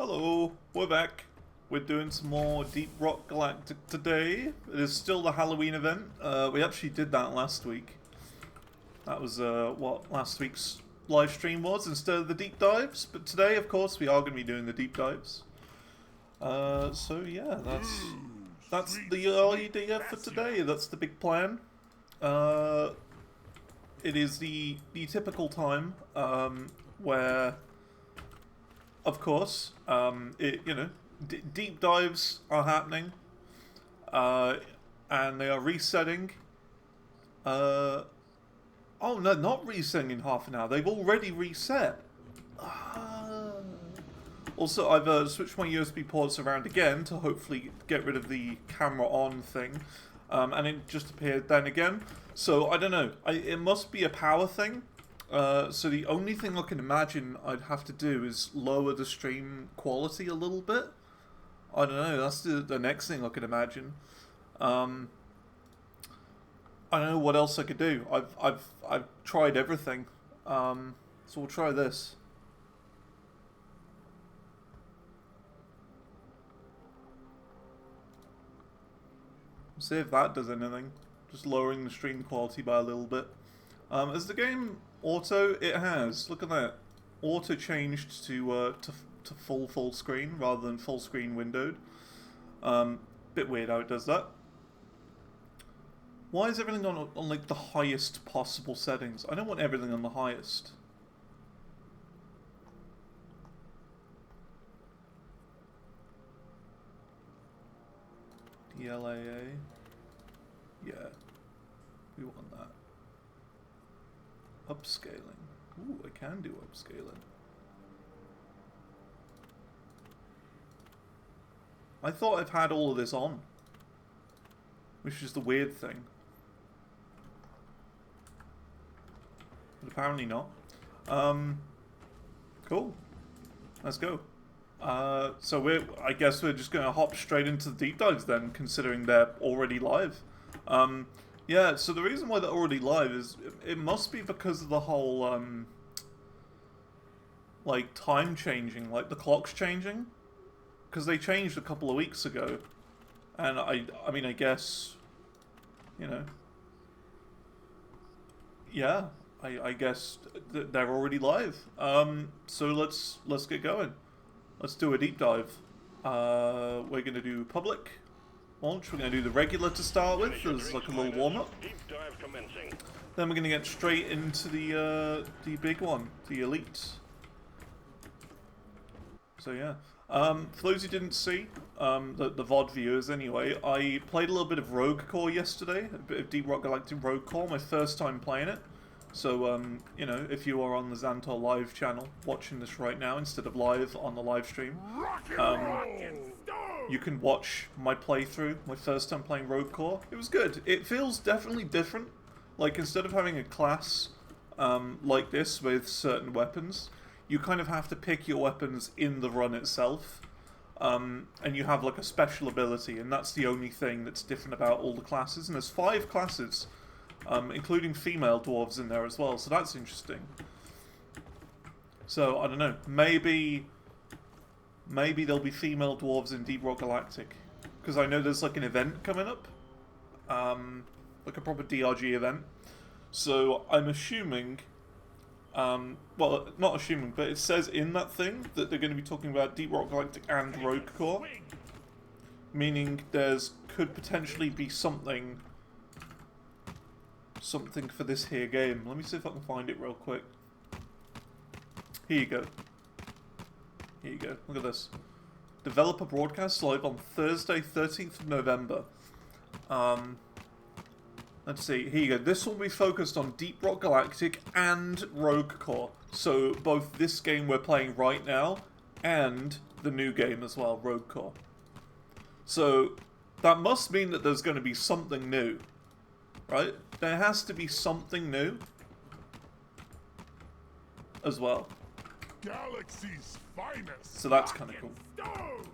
Hello, we're back. We're doing some more Deep Rock Galactic today. It is still the Halloween event. We actually did that last week. That was what last week's live stream was instead of the deep dives. But today, of course, we are going to be doing the deep dives. So yeah, that's the idea for today. That's the big plan. It is the typical time where, of course, deep dives are happening, and they are resetting. Oh no, not resetting in half an hour. They've already reset. Also, I've switched my USB ports around again to hopefully get rid of the camera on thing, and it just appeared then again. So I don't know. It must be a power thing. So the only thing I can imagine I'd have to do is lower the stream quality a little bit. I don't know. That's the next thing I could imagine. I don't know what else I could do. I've tried everything. So we'll try this. See if that does anything. Just lowering the stream quality by a little bit. As the game auto, it has. Look at that. Auto changed to full screen rather than full screen windowed. Bit weird how it does that. Why is everything on like the highest possible settings? I don't want everything on the highest. DLAA. Yeah. We want that. Upscaling. Ooh, I can do upscaling. I thought I've had all of this on, which is the weird thing. But apparently not. Cool. Let's go. So I guess we're just going to hop straight into the deep dives then, considering they're already live. Yeah, so the reason why they're already live is it must be because of the whole, like, time changing, like the clock's changing. Because they changed a couple of weeks ago. And I mean, I guess, you know, yeah, I guess they're already live. So let's get going. Let's do a deep dive. We're going to do public launch. We're going to do the regular to start with as like a little warm-up. Then we're going to get straight into the big one, the elite. So yeah. For those who didn't see, the VOD viewers anyway, I played a little bit of Rogue Core yesterday, a bit of Deep Rock Galactic Rogue Core, my first time playing it. So, you know, if you are on the Xantor Live channel, watching this right now instead of live on the live stream, you can watch my playthrough, my first time playing Rogue Core. It was good. It feels definitely different. Like, instead of having a class like this with certain weapons, you kind of have to pick your weapons in the run itself. And you have like a special ability, and that's the only thing that's different about all the classes. And there's 5 classes, including female dwarves in there as well, so that's interesting. So, I don't know, maybe there'll be female dwarves in Deep Rock Galactic. Because I know there's like an event coming up. Like a proper DRG event. So, I'm assuming... well, not assuming, but it says in that thing that they're going to be talking about Deep Rock Galactic and Rogue Core. Meaning could potentially be something for this here game. Let me see if I can find it real quick. Here you go. Here you go. Look at this. Developer broadcast live on Thursday, 13th of November. Let's see, here you go. This will be focused on Deep Rock Galactic and Rogue Core. So both this game we're playing right now and the new game as well, Rogue Core. So that must mean that there's going to be something new, right? There has to be something new as well. Galaxy's finest. So that's kind of cool. Stone.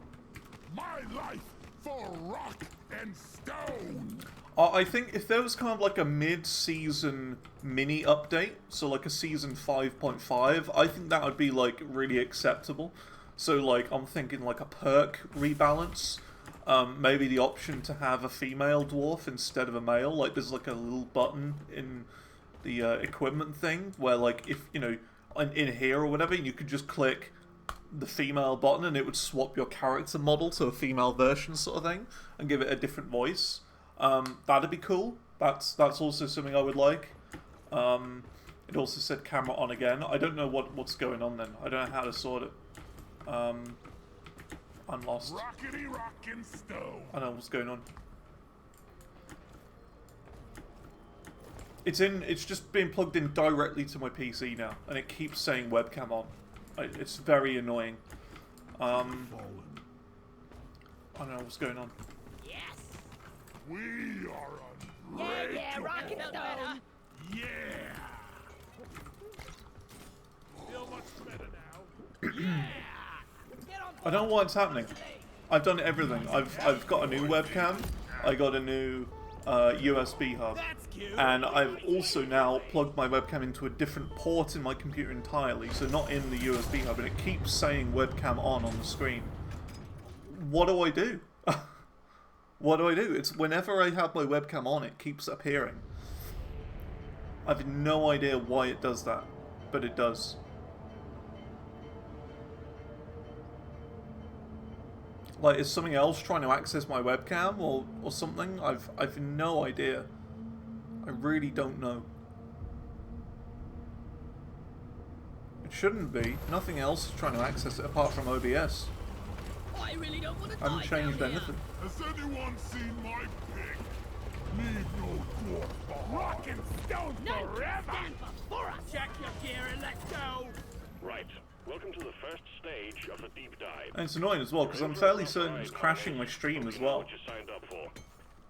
My life for rock and stone. I think if there was kind of like a mid-season mini update, so like a season 5.5, I think that would be like really acceptable. So like I'm thinking like a perk rebalance. Maybe the option to have a female dwarf instead of a male. Like there's like a little button in the equipment thing where like if you know in here or whatever you could just click the female button and it would swap your character model to a female version sort of thing and give it a different voice. That'd be cool. That's also something I would like. It also said camera on again. I don't know what's going on then. I don't know how to sort it. I'm lost. Rockety rockin' stone. I don't know what's going on. It's just being plugged in directly to my PC now, and it keeps saying webcam on. It's very annoying. I don't know what's going on. Yes. We are unbreakable. Yeah, rockin' stone. Yeah. Feel much better now. I don't know what's happening. I've done everything. I've got a new webcam. I got a new USB hub. And I've also now plugged my webcam into a different port in my computer entirely, so not in the USB hub, and it keeps saying webcam on the screen. What do I do? What do I do? It's whenever I have my webcam on, it keeps appearing. I have no idea why it does that, but it does. Like, is something else trying to access my webcam or something? I've no idea. I really don't know. It shouldn't be. Nothing else is trying to access it apart from OBS. I really don't want to I haven't changed anything. Has anyone seen my pig? Leave no dwarf behind. Rockin' stone forever. Stand before us. Check your gear and let's go. Right. Welcome to the first stage of the deep dive. And it's annoying as well because I'm fairly certain it's crashing my stream as well. What you signed up for.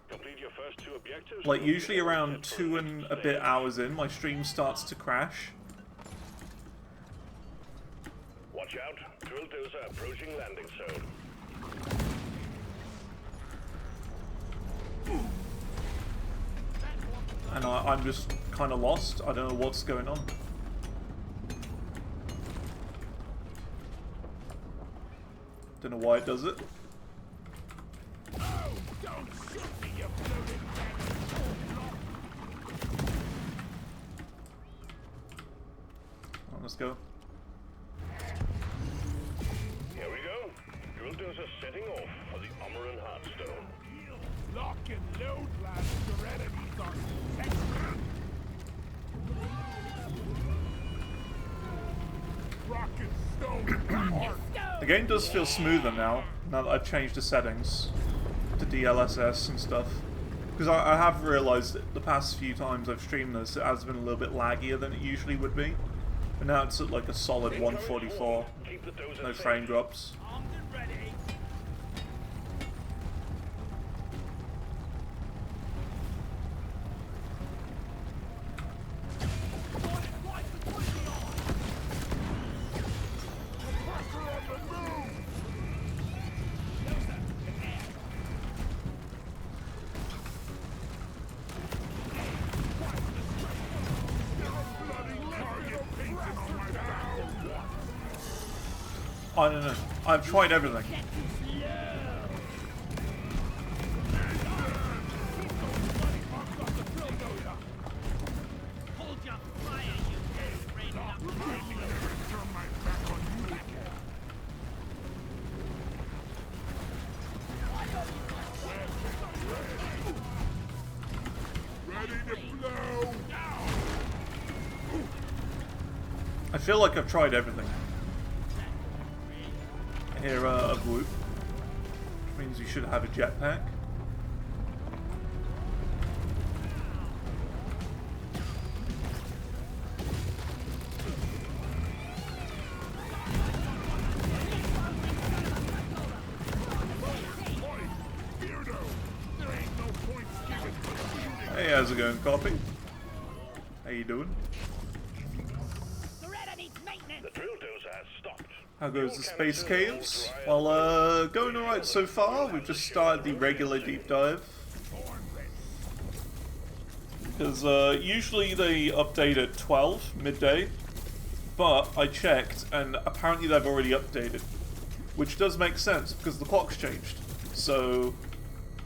Complete your first 2 objectives. Like usually around 2 and a bit hours in, my stream starts to crash. Watch out. Drill dozer approaching landing zone. And I'm just kind of lost. I don't know what's going on. Don't know why it does it. Oh, don't shoot me, you bloated Let's go. Here we go. Drill dozer setting off for the Amaran Heartstone. Lock and load, lads. Your enemies are detected. Rocket stone. The game does feel smoother now that I've changed the settings to DLSS and stuff. Because I have realised that the past few times I've streamed this, it has been a little bit laggier than it usually would be. But now it's at like a solid 144. No frame drops. Armed and ready. I don't know. I've tried everything. Hold your fire, you desperate up. Turn my back on you. Ready to blow. I feel like I've tried everything. I hear a whoop, which means you should have a jetpack. Hey, how's it going, Copy? How you doing? Loretta needs maintenance. The drill dozer has stopped. How goes the space caves? Well, going alright so far. We've just started the regular deep dive. Because usually they update at 12, midday. But I checked, and apparently they've already updated. which does make sense because the clock's changed. So,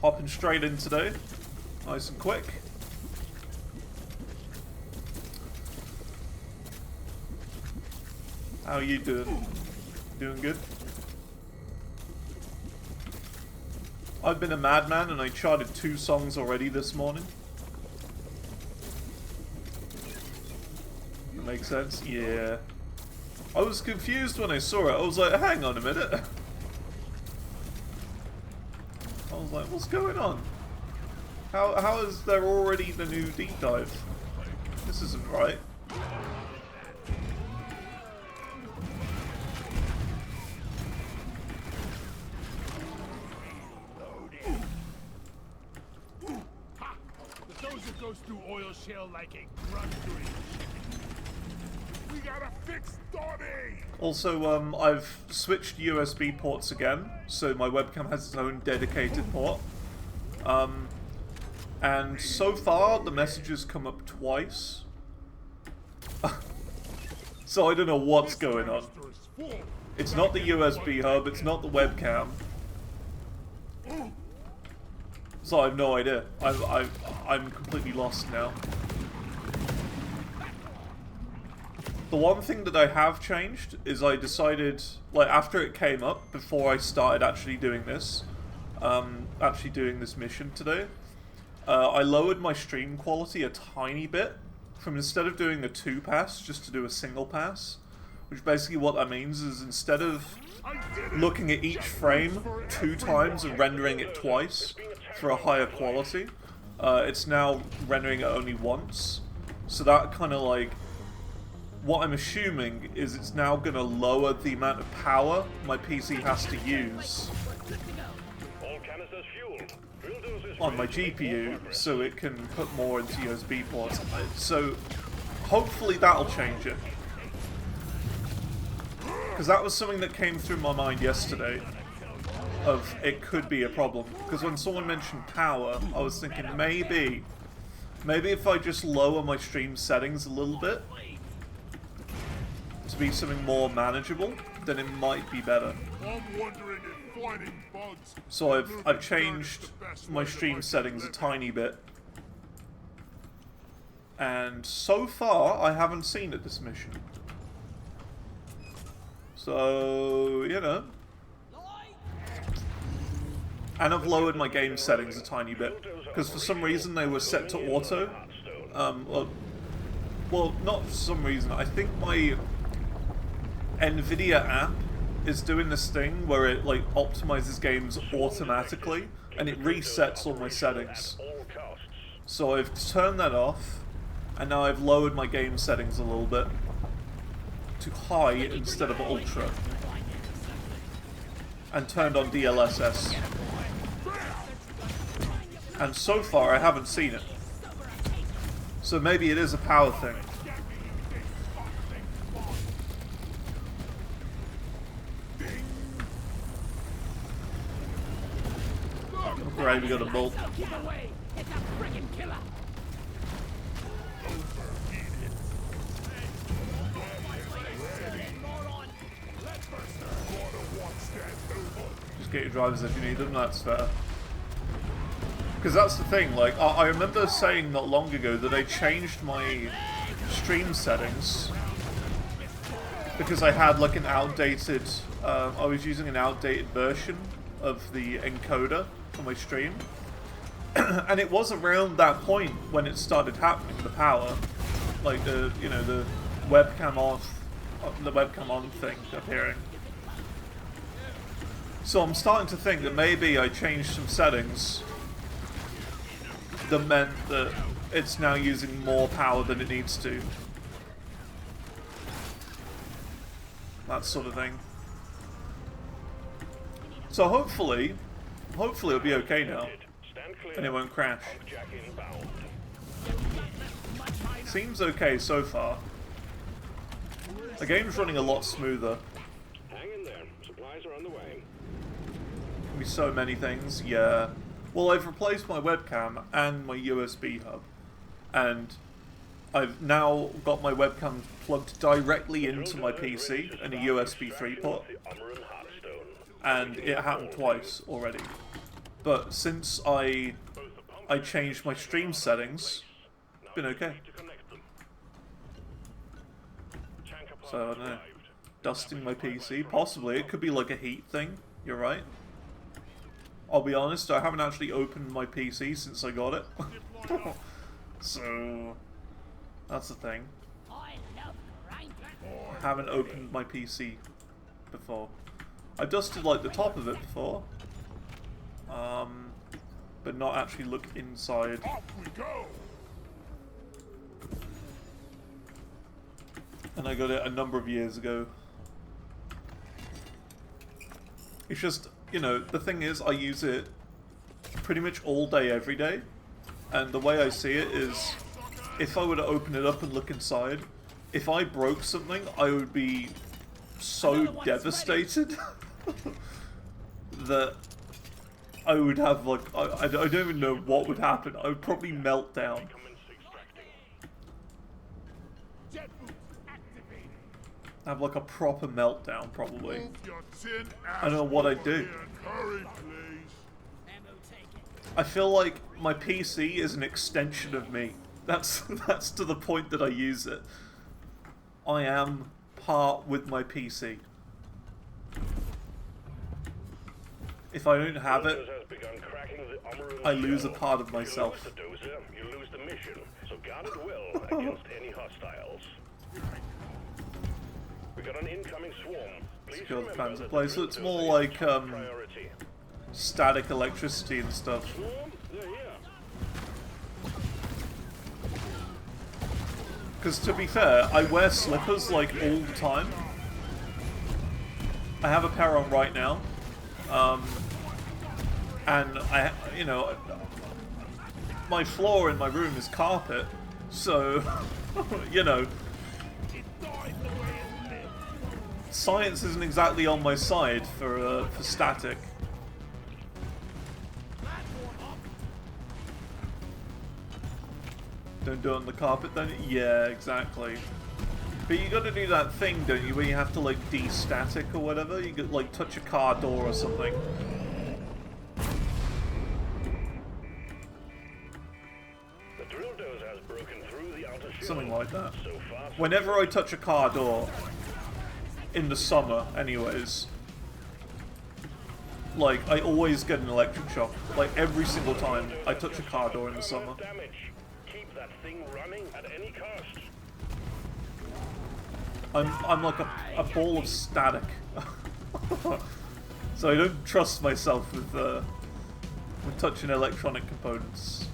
hopping straight in today, nice and quick. How are you doing? Doing good? I've been a madman and I charted 2 songs already this morning. That makes sense? Yeah. I was confused when I saw it. I was like, hang on a minute. I was like, what's going on? How is there already the new deep dive? This isn't right. Goes through oil shale like a grunt doing chicken. We gotta fix Donnie! Also, I've switched USB ports again, so my webcam has its own dedicated port. And so far, the messages come up twice. So I don't know what's going on. It's not the USB hub, it's not the webcam. So I have no idea. I'm completely lost now. The one thing that I have changed is I decided, like after it came up, before I started actually doing this mission today, I lowered my stream quality a tiny bit from instead of doing a 2-pass, just to do a single pass. Which basically what that means is instead of looking at each frame 2 times and rendering it twice for a higher quality, it's now rendering it only once. So that kind of like, what I'm assuming is it's now going to lower the amount of power my PC has to use on my GPU so it can put more into USB ports. So hopefully that'll change it. Because that was something that came through my mind yesterday, of it could be a problem. Because when someone mentioned power, I was thinking maybe if I just lower my stream settings a little bit to be something more manageable, then it might be better. So I've changed my stream settings a tiny bit, and so far I haven't seen it this mission. So, you know. And I've lowered my game settings a tiny bit, because for some reason they were set to auto. Well, not for some reason. I think my NVIDIA app is doing this thing where it like optimizes games automatically, and it resets all my settings. So I've turned that off, and now I've lowered my game settings a little bit to high instead of ultra, and turned on DLSS. And so far I haven't seen it. So maybe it is a power thing. Great, we got a bolt. Just get your drivers if you need them, that's fair. Because that's the thing, like, I remember saying not long ago that I changed my stream settings because I had like an outdated, I was using an outdated version of the encoder for my stream. And it was around that point when it started happening, the power, like the, you know, the webcam off, the webcam on thing appearing. So I'm starting to think that maybe I changed some settings that meant that it's now using more power than it needs to. That sort of thing. So hopefully it'll be okay now, and it won't crash. Seems okay so far. The game's running a lot smoother. Hang in there. Supplies are on the way. Can be so many things, yeah. Well, I've replaced my webcam and my USB hub, and I've now got my webcam plugged directly into my PC and a USB 3 port. and it happened twice already. But since I changed my stream settings, it's been okay. So I don't know. Dusting my PC, possibly. It could be like a heat thing. You're right. I'll be honest, I haven't actually opened my PC since I got it. So that's the thing. I love grinding. I haven't opened my PC before. I dusted like the top of it before. But not actually look inside. Off we go! And I got it a number of years ago. It's just, you know, the thing is, I use it pretty much all day, every day. And the way I see it is, if I were to open it up and look inside, if I broke something, I would be so devastated that I would have, like, I don't even know what would happen. I would probably melt down. Jet boots activated. Have, like, a proper meltdown, probably. Move your tin ass I don't know what I'd over do. here and hurry, please. Ammo taken. I feel like my PC is an extension of me. That's to the point that I use it. I am part with my PC. If I don't have it, I lose a part of myself. You lose the mission, so guard it well against any hostiles. We got an incoming swarm. Please Secure the remember fans in that place. So the it's drill more dozer like is top priority. static electricity and stuff. Swarm, they're here. Because to be fair, I wear slippers like all the time. I have a pair on right now. And I, you know, my floor in my room is carpet, so, you know, science isn't exactly on my side for static. Don't do it on the carpet then? Yeah, exactly. But you gotta do that thing, don't you, where you have to like de-static or whatever? You could like touch a car door or something. The drill dozer has broken through the outer shell. Something like that. So far, so Whenever I touch a car door, in the summer anyways, like, I always get an electric shock. Like, every single time I touch a car door in the summer. damage. Keep that thing running at any cost. I'm like a ball of static. So I don't trust myself with touching electronic components.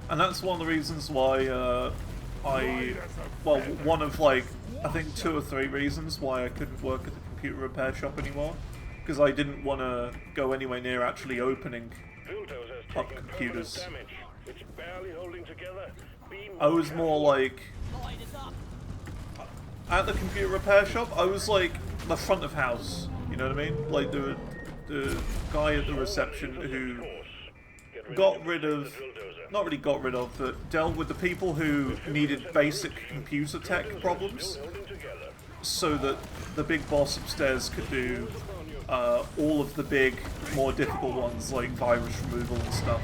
And that's one of the reasons why well, one of like, I think 2 or 3 reasons why I couldn't work at the computer repair shop anymore. Because I didn't want to go anywhere near actually opening Drill dozer has up taken computers. permanent damage. It's barely holding together. Be I was more like, Light is up. at the computer repair shop, I was like the front of house, you know what I mean? Like the guy at the reception who got rid of, not really got rid of, but dealt with the people who needed basic computer tech problems, so that the big boss upstairs could do all of the big, more difficult ones like virus removal and stuff.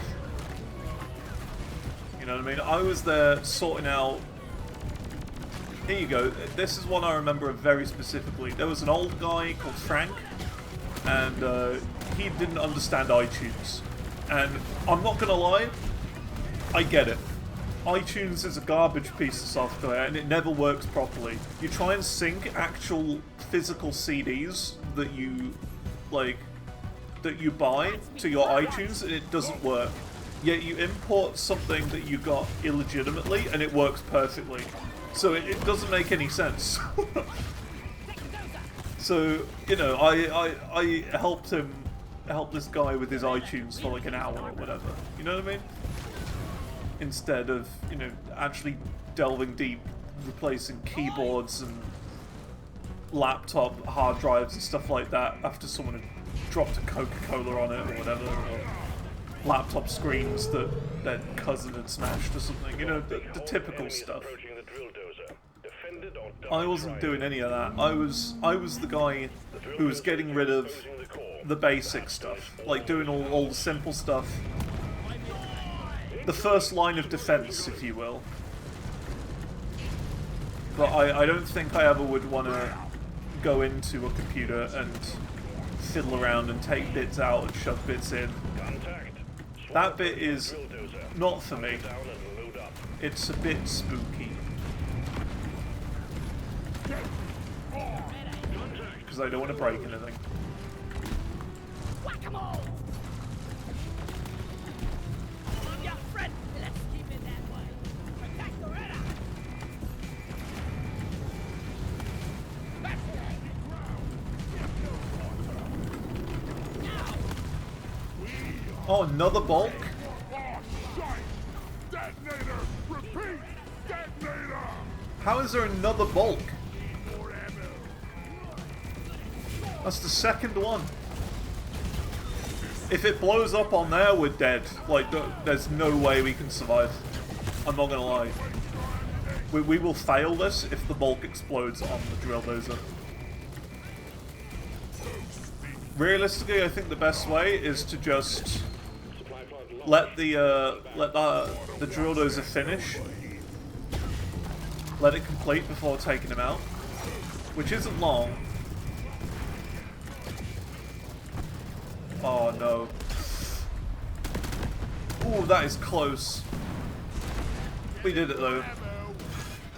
You know what I mean? I was there sorting out. Here you go. This is one I remember very specifically. There was an old guy called Frank, and he didn't understand iTunes. And I'm not gonna lie, I get it. iTunes is a garbage piece of software, and it never works properly. You try and sync actual physical CDs that you buy to your iTunes, and it doesn't work. Yet you import something that you got illegitimately, and it works perfectly. So it doesn't make any sense. So, you know, I helped this guy with his iTunes for like an hour or whatever. You know what I mean? Instead of, you know, actually delving deep, replacing keyboards and laptop hard drives and stuff like that after someone had dropped a Coca-Cola on it or whatever, or laptop screens that their cousin had smashed or something. You know, the typical stuff. Approaching the drill defend it or die I wasn't trying. doing any of that. I was the guy who was getting rid of Closing the core. the basic stuff, like doing all the simple stuff. The first line of defense, if you will. But I don't think I ever would want to go into a computer and fiddle around and take bits out and shove bits in. Contact. That bit is Drill dozer. not for me. Down and load up. It's a bit spooky. Because I don't want to break anything. Whack-a-mole! I'm your friend. Let's keep it that way. Protect the Redder. Oh, another bulk? Oh, shite! Detonator! Repeat! Detonator! How is there another bulk? More ammo! That's the second one. If it blows up on there, we're dead. Like, there's no way we can survive. I'm not gonna lie. We will fail this if the bulk explodes on the drill dozer. Realistically, I think the best way is to just Supply plug locked. let the drill dozer finish. Let it complete before taking him out, which isn't long. Oh no. Ooh, that is close. We did it though.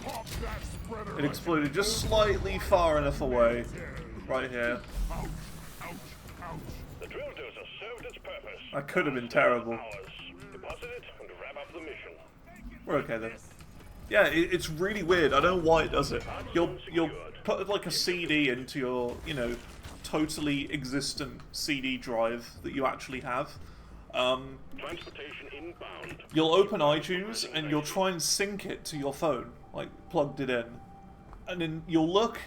Pop that spreader! It exploded just slightly far enough away. Right here. Ouch! Ouch! Ouch! The drill dozer served its purpose. That could have been terrible. Ours. Deposit it and wrap up the mission. We're okay then. Yeah, it's really weird. I don't know why it does it. You'll put like a CD into your, you know, totally existent CD drive that you actually have. Transportation inbound. You'll open iTunes and you'll try and sync it to your phone, like plugged it in, and then you'll look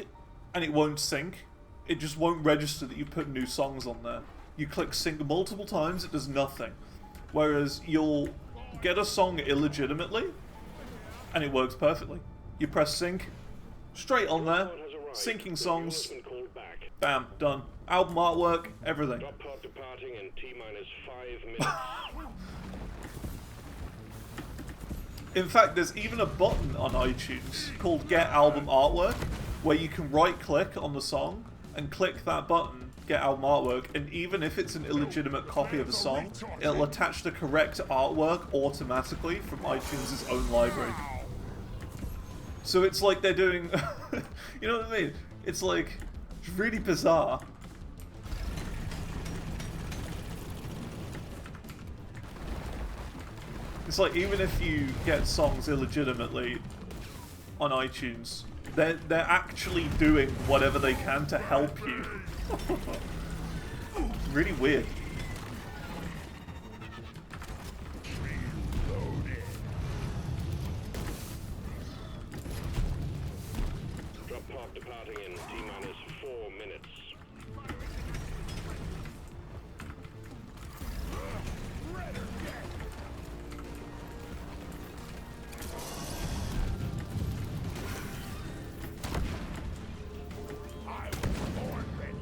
and it won't sync. It just won't register that you put new songs on there. You click sync multiple times, it does nothing. Whereas you'll get a song illegitimately and it works perfectly. You press sync, straight on there, syncing songs, Been called back. bam, done. Album artwork, everything. Drop pod departing in T-minus 5 minutes. In fact, there's even a button on iTunes called Get Album Artwork, where you can right-click on the song and click that button, Get Album Artwork, and even if it's an illegitimate copy of a song, it'll attach the correct artwork automatically from iTunes' own library. So it's like they're doing... you know what I mean? It's like... It's really bizarre. It's like, even if you get songs illegitimately on iTunes, they're actually doing whatever they can to help you. Really weird. Drop pod departing in T-minus 4 minutes.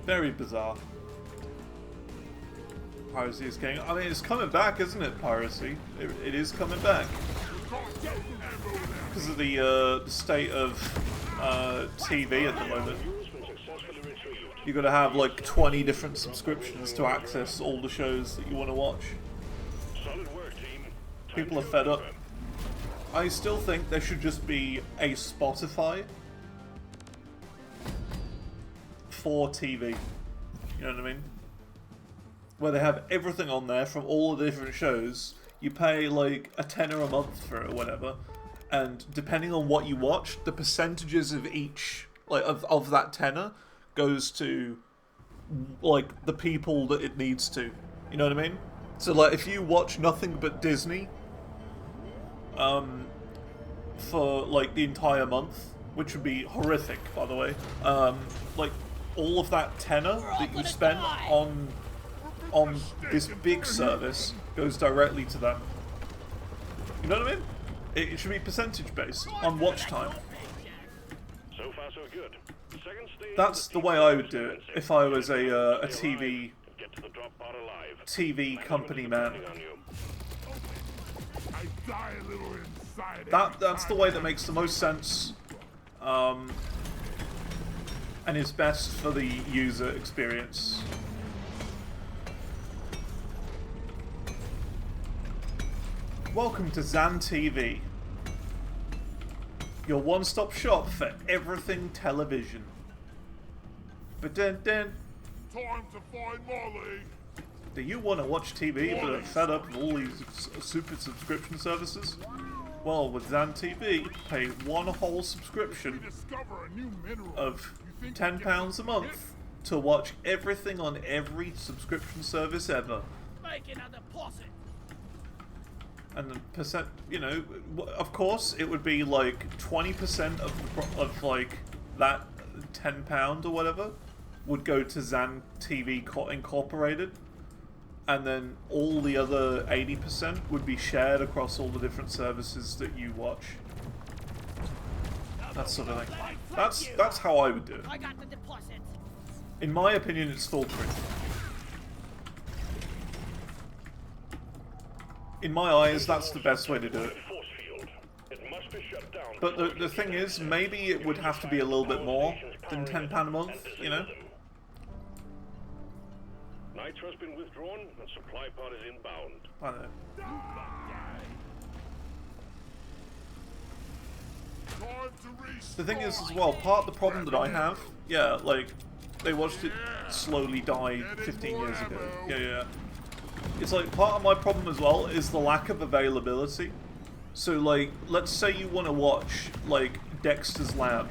Very bizarre. Piracy is getting... I mean, it's coming back, isn't it, piracy? It is coming back. Because of the state of TV at the moment. News been successfully retrieved. You gotta have like 20 different subscriptions to access all the shows that you want to watch. Solid work, team. Time People are to fed up. confirm. I still think there should just be a Spotify for TV. You know what I mean? Where they have everything on there from all the different shows. You pay like a tenner a month for it or whatever, and depending on what you watch, the percentages of each of that tenner goes to like the people that it needs to. You know what I mean? So like if you watch nothing but Disney for like the entire month, which would be horrific, by the way, like all of that tenner that you spend on this big service goes directly to them. You know what I mean? It should be percentage based on watch time. So far, so good. Second stage. That's the way I would do it if I was a TV Get to the drop pod alive. TV company man. Depending on you. I die a little inside. That's the way that makes the most sense, and is best for the user experience. Welcome to Zan TV, your one-stop shop for everything television. But then, Time to find Molly. do you want to watch TV but are fed up with all these super subscription services? Well, with Zan TV, pay one whole subscription Discover a new mineral. of You think £10 a month to watch everything on every subscription service ever. Making a deposit. And the percent, you know, of course, it would be like 20% of like that £10 or whatever would go to Zan TV Incorporated, and then all the other 80% would be shared across all the different services that you watch. That sort of thing. That's how I would do it. I got the deposit. In my opinion, it's foolproof. In my eyes, that's the best way to do it. Force field. It must be shut down. But the thing is, maybe it would have to be a little bit more than £10 a month, you know? Nitro's been withdrawn and supply pod is inbound. I don't know. Time to restart. The thing is, as well, part of the problem that I have, yeah, like, they watched it slowly die 15 years ago. Yeah. It's like, part of my problem as well is the lack of availability. So, like, let's say you want to watch, like, Dexter's Lab.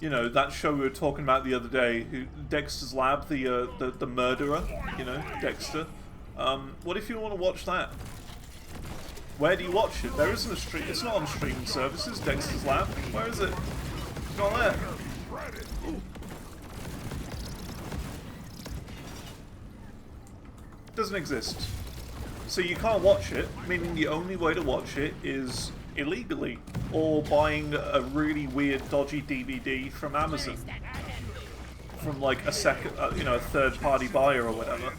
You know, that show we were talking about the other day, Dexter's Lab, the murderer, you know, Dexter. What if you want to watch that? Where do you watch it? There isn't a stream. It's not on streaming services, Dexter's Lab. Where is it? It's not there. Doesn't exist. So you can't watch it, meaning the only way to watch it is illegally, or buying a really weird, dodgy DVD from Amazon, from like a second, you know, a third-party buyer or whatever.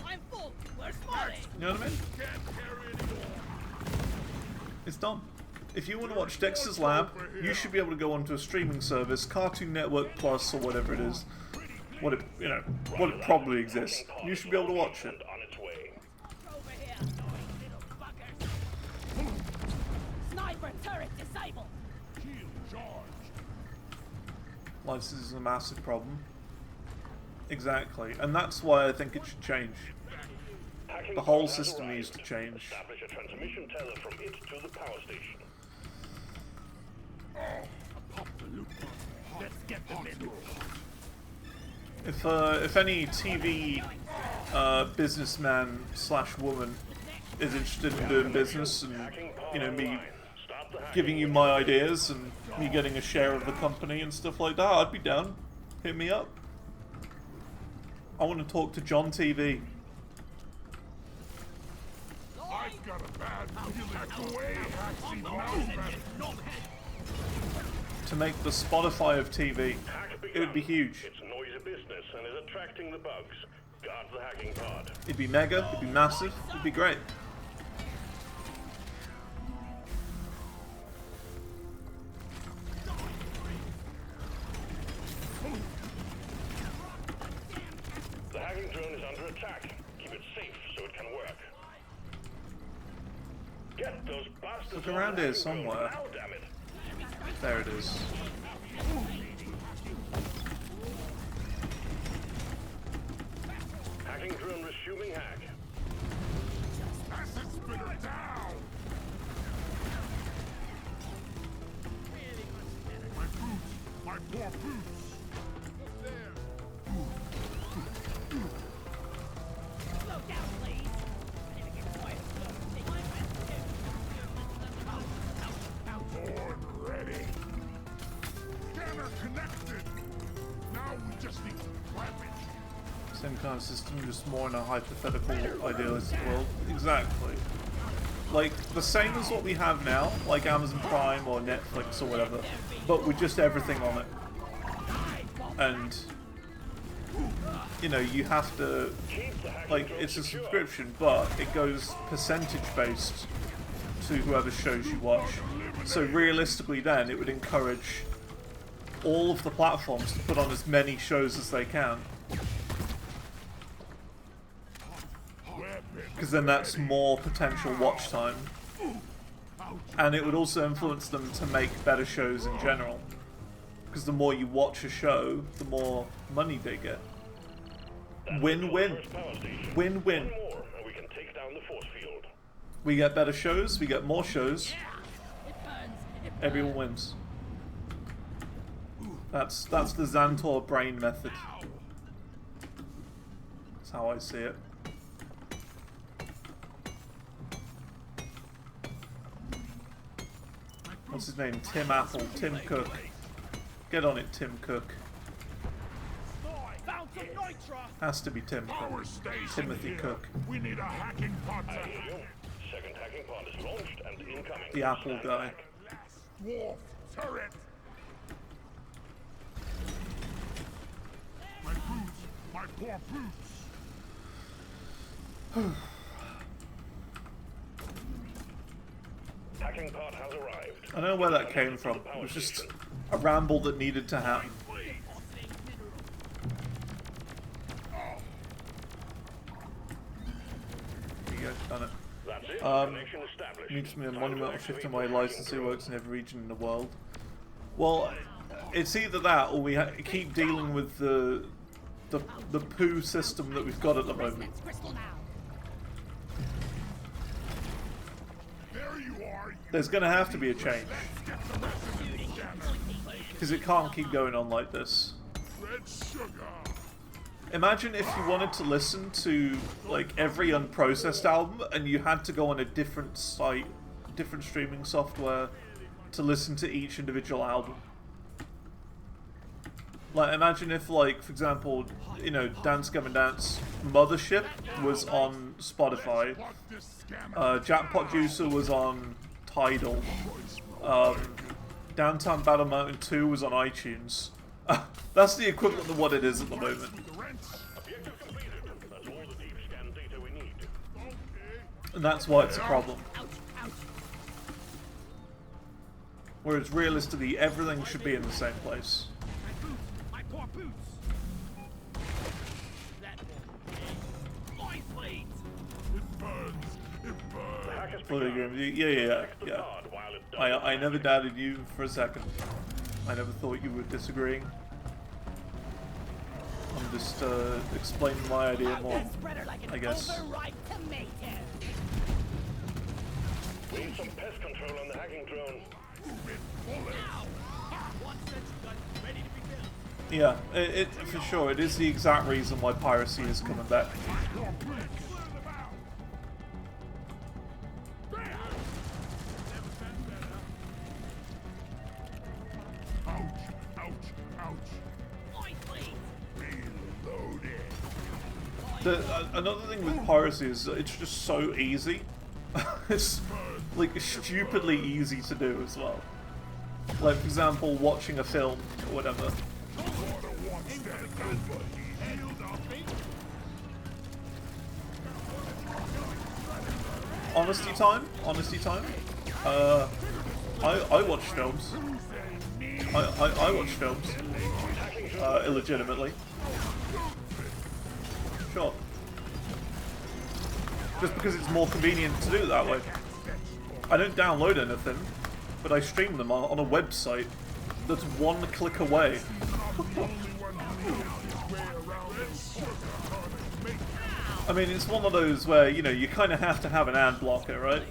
I'm full. Where's Molly? You know what I mean? It's dumb. If you want to watch Dexter's Lab, you should be able to go onto a streaming service, Cartoon Network Plus or whatever it is, what it probably exists. You should be able to watch it. On its way. Over here, annoying little buggers. Sniper turret disabled. Shield charged. Like, this is a massive problem. Exactly, and that's why I think it should change. Hacking The whole pod has system arrived. needs to change. Establish a transmission tether from it to the power station. Let's get the mineral. If any TV businessman / woman is interested in doing business and, you know, me Stop the hacking. giving you my ideas and me getting a share of the company and stuff like that, I'd be down. Hit me up. I want to talk to John TV. I've got a bad feeling the way Haxie mouse To make the Spotify of TV. Hack It would be huge. It's noisy business and is attracting the bugs. Guard the hacking pod. It'd be mega, it'd be massive, it'd be great. The hacking drone is under attack. Keep it safe so it can work. Get those bastards. Look off around the here hacking drone somewhere. now, damn it. There it is. Hacking drone resuming hack. Acid spitter down. My boots. My poor boots. There. Slow down, please. I need to get quiet. Born ready. Scanner connected. Now we just need some clampage. Same kind of system, just more in a hypothetical, idealistic world. Exactly. Like, the same as what we have now, like Amazon Prime or Netflix or whatever, but with just everything on it. And, you know, you have to, like, it's a subscription, but it goes percentage based to whoever shows you watch. So realistically then, it would encourage all of the platforms to put on as many shows as they can. Because then that's more potential watch time. And it would also influence them to make better shows in general. Because the more you watch a show, the more money they get. Win-win. Win-win. We get better shows, we get more shows. Everyone wins. That's the Xantor brain method. That's how I see it. What's his name? Tim Apple. Tim Cook. Get on it, Tim Cook. Has to be Tim Cook. Timothy Cook. We need a hacking pod. Second hacking pod is launched and incoming. The Apple guy. Dwarf turret. My boots. My poor boots. Hacking pod has arrived. I don't know where that came from. It was just a ramble that needed to happen. There you go, done it. That's it. Connection established. Needs to be a monumental shift in the way licensing works in every region in the world. Well, it's either that or we keep dealing with the poo system that we've got at the moment. There you are. There's going to have to be a change. Because it can't keep going on like this. Red sugar. Imagine if you wanted to listen to, like, every unprocessed album and you had to go on a different site, different streaming software to listen to each individual album. Like, imagine if, like, for example, you know, Dance Gavin Dance Mothership was on Spotify, Jackpot Juicer was on Tidal, Downtown Battle Mountain 2 was on iTunes. That's the equivalent of what it is at the moment. And that's why it's a problem. Whereas realistically, everything should be in the same place. My poor boots. That my blades. It burns. It burns. Yeah. I never doubted you for a second. I never thought you were disagreeing. I'm just explaining my idea more, I guess. We need some pest control on the hacking drone. Yeah, it for sure. It is the exact reason why piracy is coming back. Another thing with piracy is that it's just so easy. It's like stupidly easy to do as well. Like, for example, watching a film or whatever. Honesty time. I watch films. I watch films. Illegitimately. Sure. Just because it's more convenient to do it that way. I don't download anything, but I stream them on a website that's one click away. I mean, it's one of those where, you know, you kind of have to have an ad blocker, right?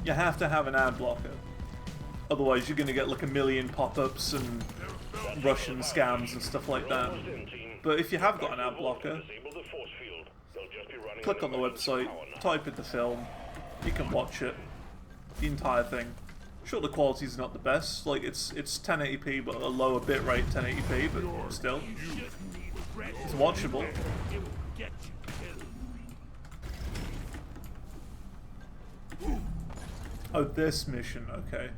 You have to have an ad blocker. Otherwise, you're going to get like a million pop-ups and Russian scams and stuff like that. But if you have got an ad blocker, click on the website, type in the film, you can watch it, the entire thing. Sure, the quality's not the best, like it's 1080p but a lower bitrate 1080p, but still, it's watchable. Oh, this mission, okay.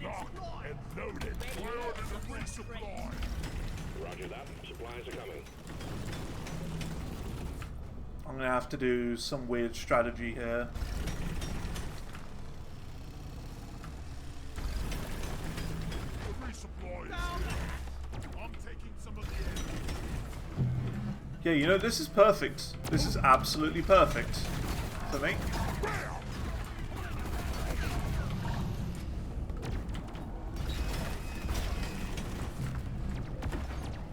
Lock and loaded. I ordered a resupply. Roger that. Supplies are coming. I'm gonna have to do some weird strategy here. The resupply is here. I'm taking some of the Yeah, you know, this is perfect. This is absolutely perfect for me.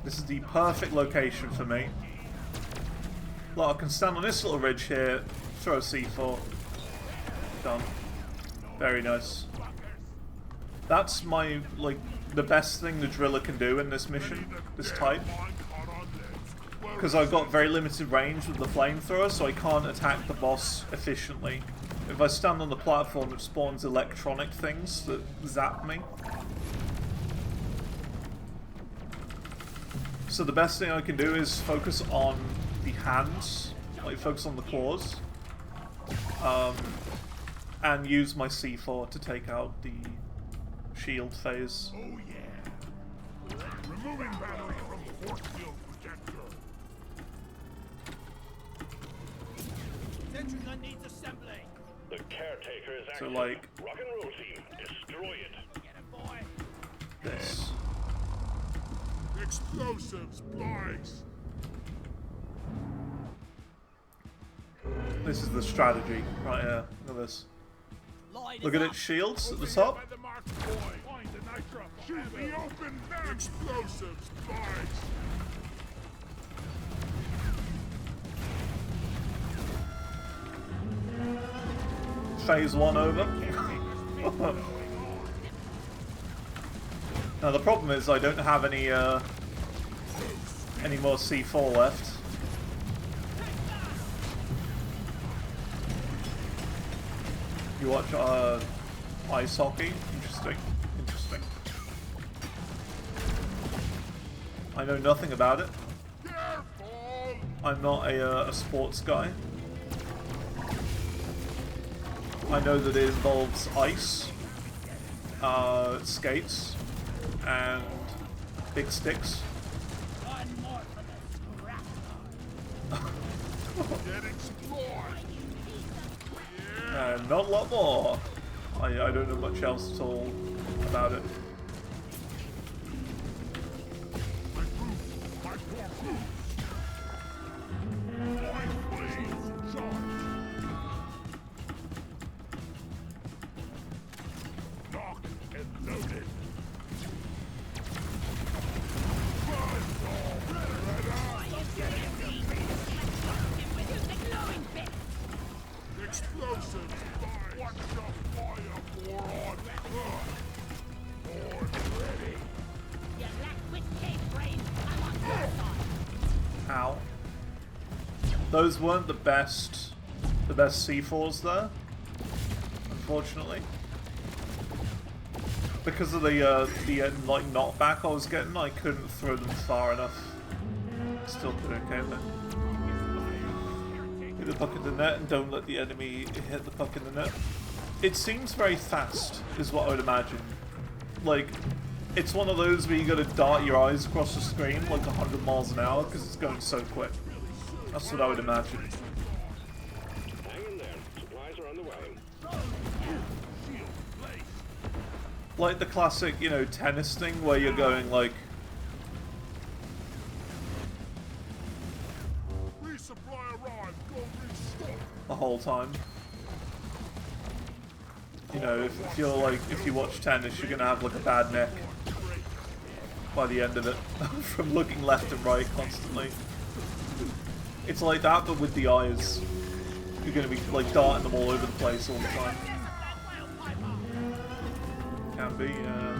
This is the perfect location for me. Look, I can stand on this little ridge here, throw a C4. Done. Very nice. That's my, like, the best thing the driller can do in this mission, this type. Because I've got very limited range with the flamethrower, so I can't attack the boss efficiently. If I stand on the platform, it spawns electronic things that zap me. So the best thing I can do is focus on the hands, like focus on the claws, and use my C4 to take out the shield phase. Oh yeah. Removing battery from the force field projector. Sentry gun needs assembly. The caretaker is So active. like Rock and roll team, destroy it. Get it, boy. this. Explosives, boys. This is the strategy right here. Look at this. Light Look is at up. its shields at the Over top. here by the marked boy. Find the nitro. Shoot me open them. Explosives, boys. Phase 1 over. Now the problem is I don't have any more C4 left. You watch ice hockey? Interesting. Interesting. I know nothing about it. Careful. I'm not a sports guy. I know that it involves ice, skates, and big sticks. One more for the scrap. Get explored. And not a lot more. I don't know much else at all about it. My group, my poor group. Boys, please, charge. Lock and loaded. Explosives, boys. Watch your fire, moron. Board ready. You lack with cave brain. I'm on your side. Ow. Those weren't the best C4s there, unfortunately. Because of the like knockback I was getting, I couldn't throw them far enough. Still did okay though. Hit the puck in the net and don't let the enemy hit the puck in the net. It seems very fast, is what I would imagine. Like, it's one of those where you gotta dart your eyes across the screen like 100 miles an hour because it's going so quick. That's what I would imagine. Hang in there. Supplies are on the way. Like the classic, you know, tennis thing where you're going like, Resupply arrived. Go restock. the whole time. You know, if you're like, if you watch tennis, you're gonna have like a bad neck by the end of it from looking left and right constantly. It's like that, but with the eyes. You're gonna be like darting them all over the place all the time. Can be, yeah.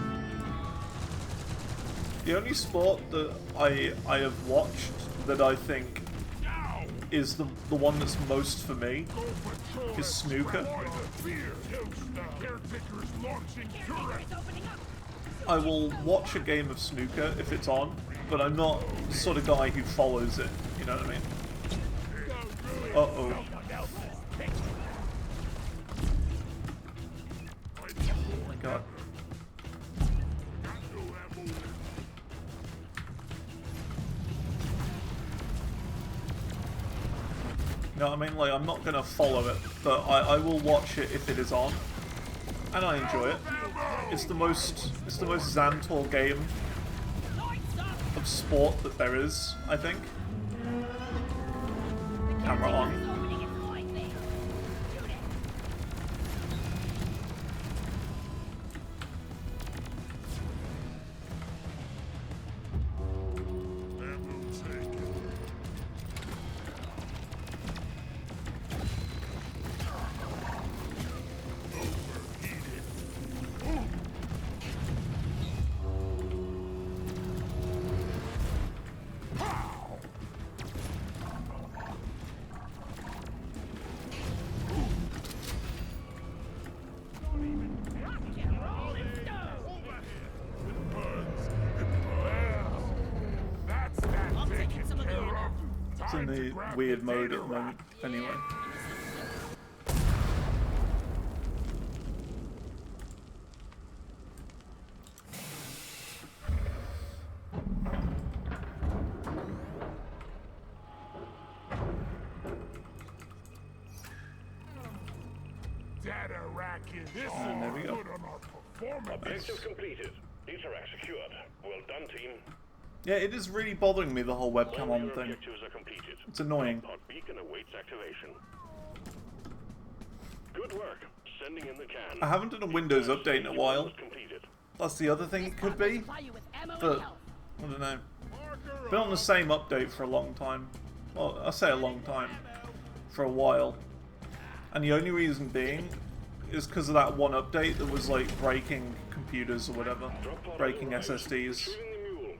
The only sport that I have watched that I think is the one that's most for me is snooker. I will watch a game of snooker if it's on, but I'm not the sort of guy who follows it, you know what I mean? Uh-oh. You know what I mean? Like, I'm not gonna follow it, but I will watch it if it is on. And I enjoy it. It's the most Xantor game of sport that there is, I think. Camera on. It's in the weird mode at the moment, anyway. Data racking. This And there we go. good on our performance. Objective completed. Interact secured. Well done, team. Yeah, it is really bothering me, the whole webcam All on your thing. objectives are completed. It's annoying. Pod beacon awaits activation. Good work. Sending in the can. I haven't done a Windows update in a while. Completed. That's the other thing it could be. Supply you with ammo and But, health. I don't know. Been on the same update for a long time. Well, I say a long time. For a while. And the only reason being is because of that one update that was like breaking computers or whatever. Drop pod Breaking arrived. SSDs. Retrieving the mule.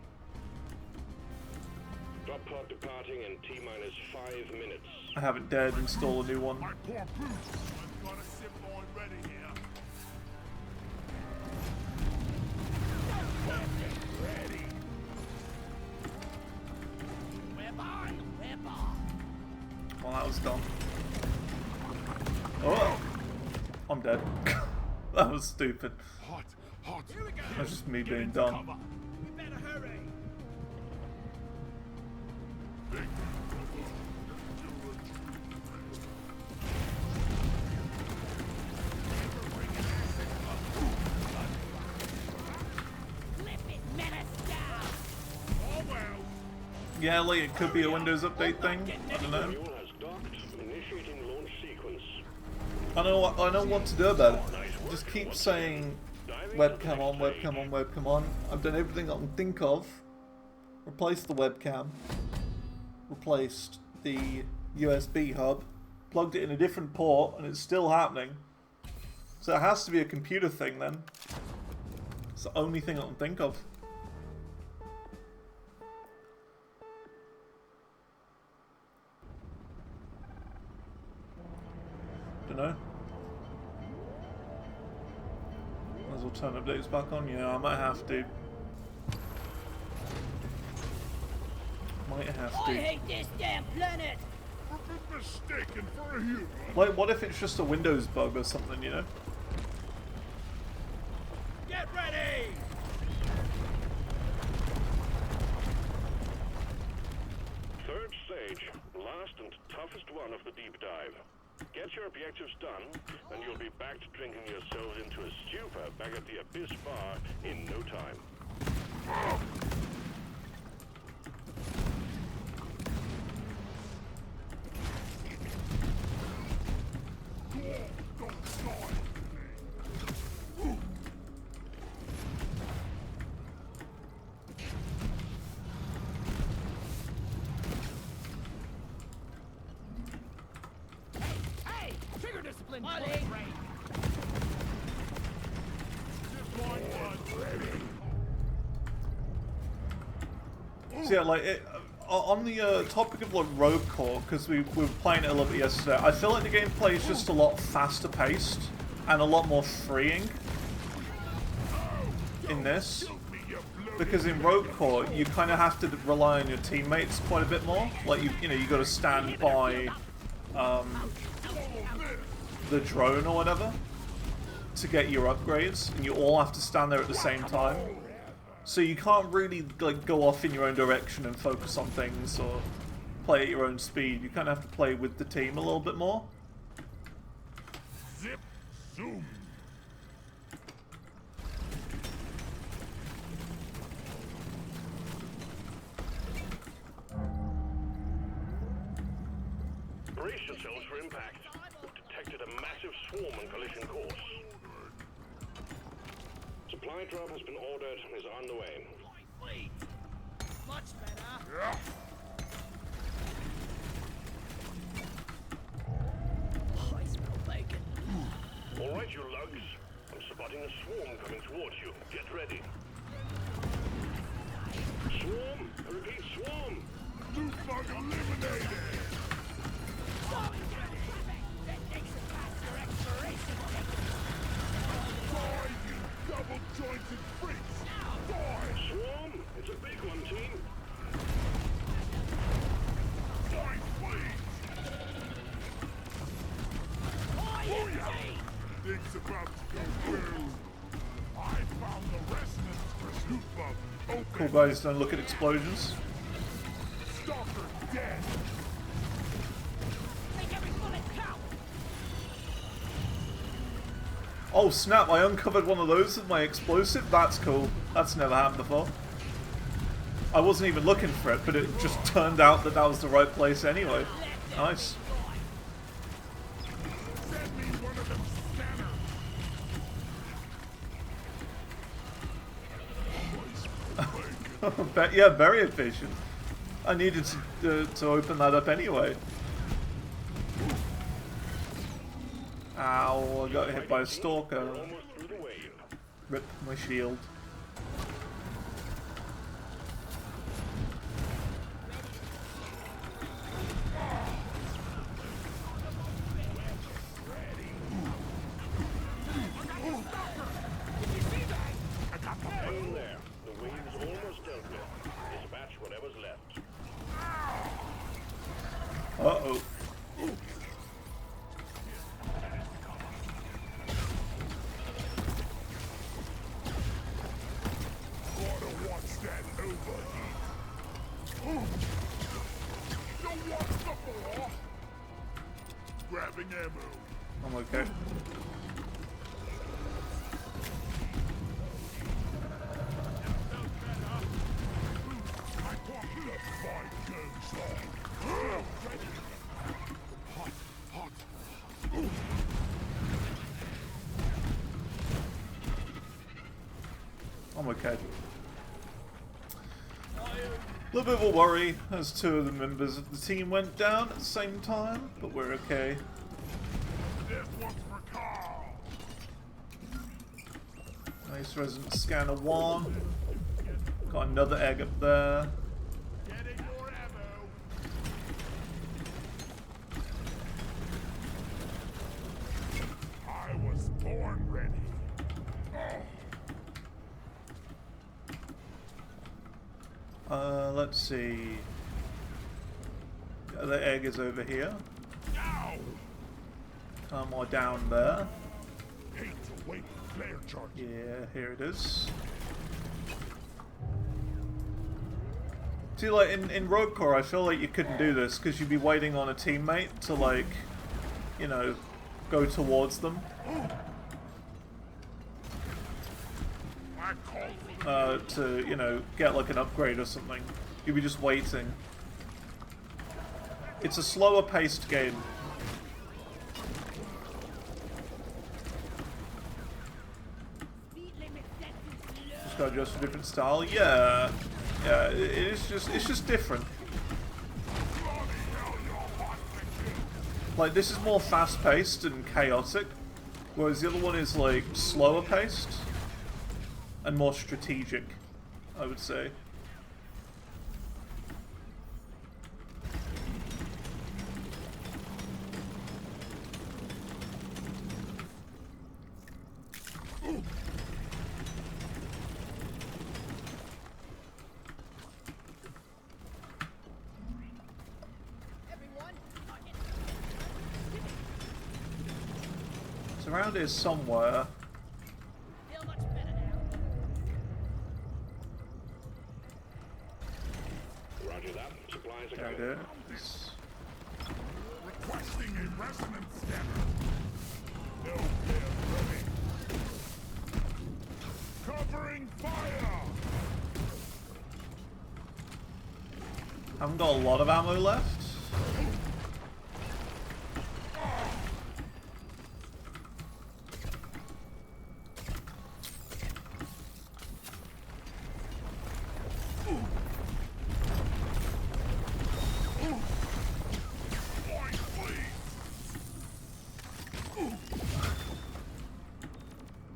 Drop pod departing in T-minus 5 minutes. I haven't dared install a new one. My poor boots. I've got a zip line ready here. Ready. We're by. We're by. Well, that was dumb. Oh! I'm dead. That was stupid. Hot, hot. That's just me Get being into dumb. cover. We better hurry. Flip it, menace down. Oh well. Yeah, like it could be a Windows update thing. I don't know. Mule has docked. Initiating launch sequence. I know what to do about it. Just keep saying webcam on, webcam on, webcam on. I've done everything I can think of. Replaced the webcam. Replaced the USB hub. Plugged it in a different port, and it's still happening. So it has to be a computer thing then. It's the only thing I can think of. Dunno. Might as well turn updates back on. Yeah, I might have to. Might have I to. hate this damn planet. We're mistaken for a human. Like, what if it's just a Windows bug or something, you know? Get ready. Third stage. Last and toughest one of the deep dive. Get your objectives done, and you'll be back to drinking yourselves into a stupor back at the Abyss Bar in no time. Hey, trigger discipline. Just like one. Ready. So yeah, like, on the topic of like Rogue Core, because we were playing it a little bit yesterday, I feel like the gameplay is just a lot faster paced and a lot more freeing in this. Because in Rogue Core, you kind of have to rely on your teammates quite a bit more. Like, you know, you got to stand by the drone or whatever to get your upgrades, and you all have to stand there at the same time. So you can't really like go off in your own direction and focus on things, or play at your own speed. You kind of have to play with the team a little bit more. Zip, zoom. Brace yourselves for impact. Detected a massive swarm on collision course. Supply drop has been ordered and is on the way. Wait. Much better. Yeah. Oh, I smell bacon. All right, you lugs. I'm spotting a swarm coming towards you. Get ready. Swarm! I repeat, swarm! Loot bug eliminated. That takes a faster expiration date. Die, you double-jointed freaks. Die. Swarm! It's a big one, team. Die, please. Booyah. Things about to go through. I found the resonance for loot bug. Open. Cool guys don't look at explosions. Stalker dead. Make every bullet count. Oh snap, I uncovered one of those with my explosive. That's cool. That's never happened before. I wasn't even looking for it, but it just turned out that that was the right place anyway. Nice. Send me one of them scanners. Yeah, very efficient. I needed to open that up anyway. Ow, I got hit by a stalker. Almost through the wave. Rip my shield. Hang in there. The wave is almost dealt with. Dispatch whatever's left. Uh-oh. Gotta watch that overheat. Don't watch the ball. Grabbing ammo. I'm okay. I thought the fight goes on. Hot, hot. I'm okay. A little bit of a worry as two of the members of the team went down at the same time, but we're okay. This one's for Carl. Nice resonance scanner 1. Got another egg up there. Getting more ammo. I was born ready. Let's see. The other egg is over here. Ow! Or down there. Hate to wait for flare charge. Yeah, here it is. See, like, in Rogue Core, I feel like you couldn't do this, because you'd be waiting on a teammate to, like, you know, go towards them. I called for To, you know, get, like, an upgrade or something. You'd be just waiting. It's a slower paced game. Speed limit set to low. Just gotta adjust a different style. Yeah. Yeah, it's just different. Like, this is more fast-paced and chaotic, whereas the other one is, like, slower-paced and more strategic, I would say. Everyone, It's around here somewhere. feel much better now. Roger that. Supplies replies are There coming. it is. Requesting a resonance scanner. No clear ready. Covering fire. Haven't got a lot of ammo left.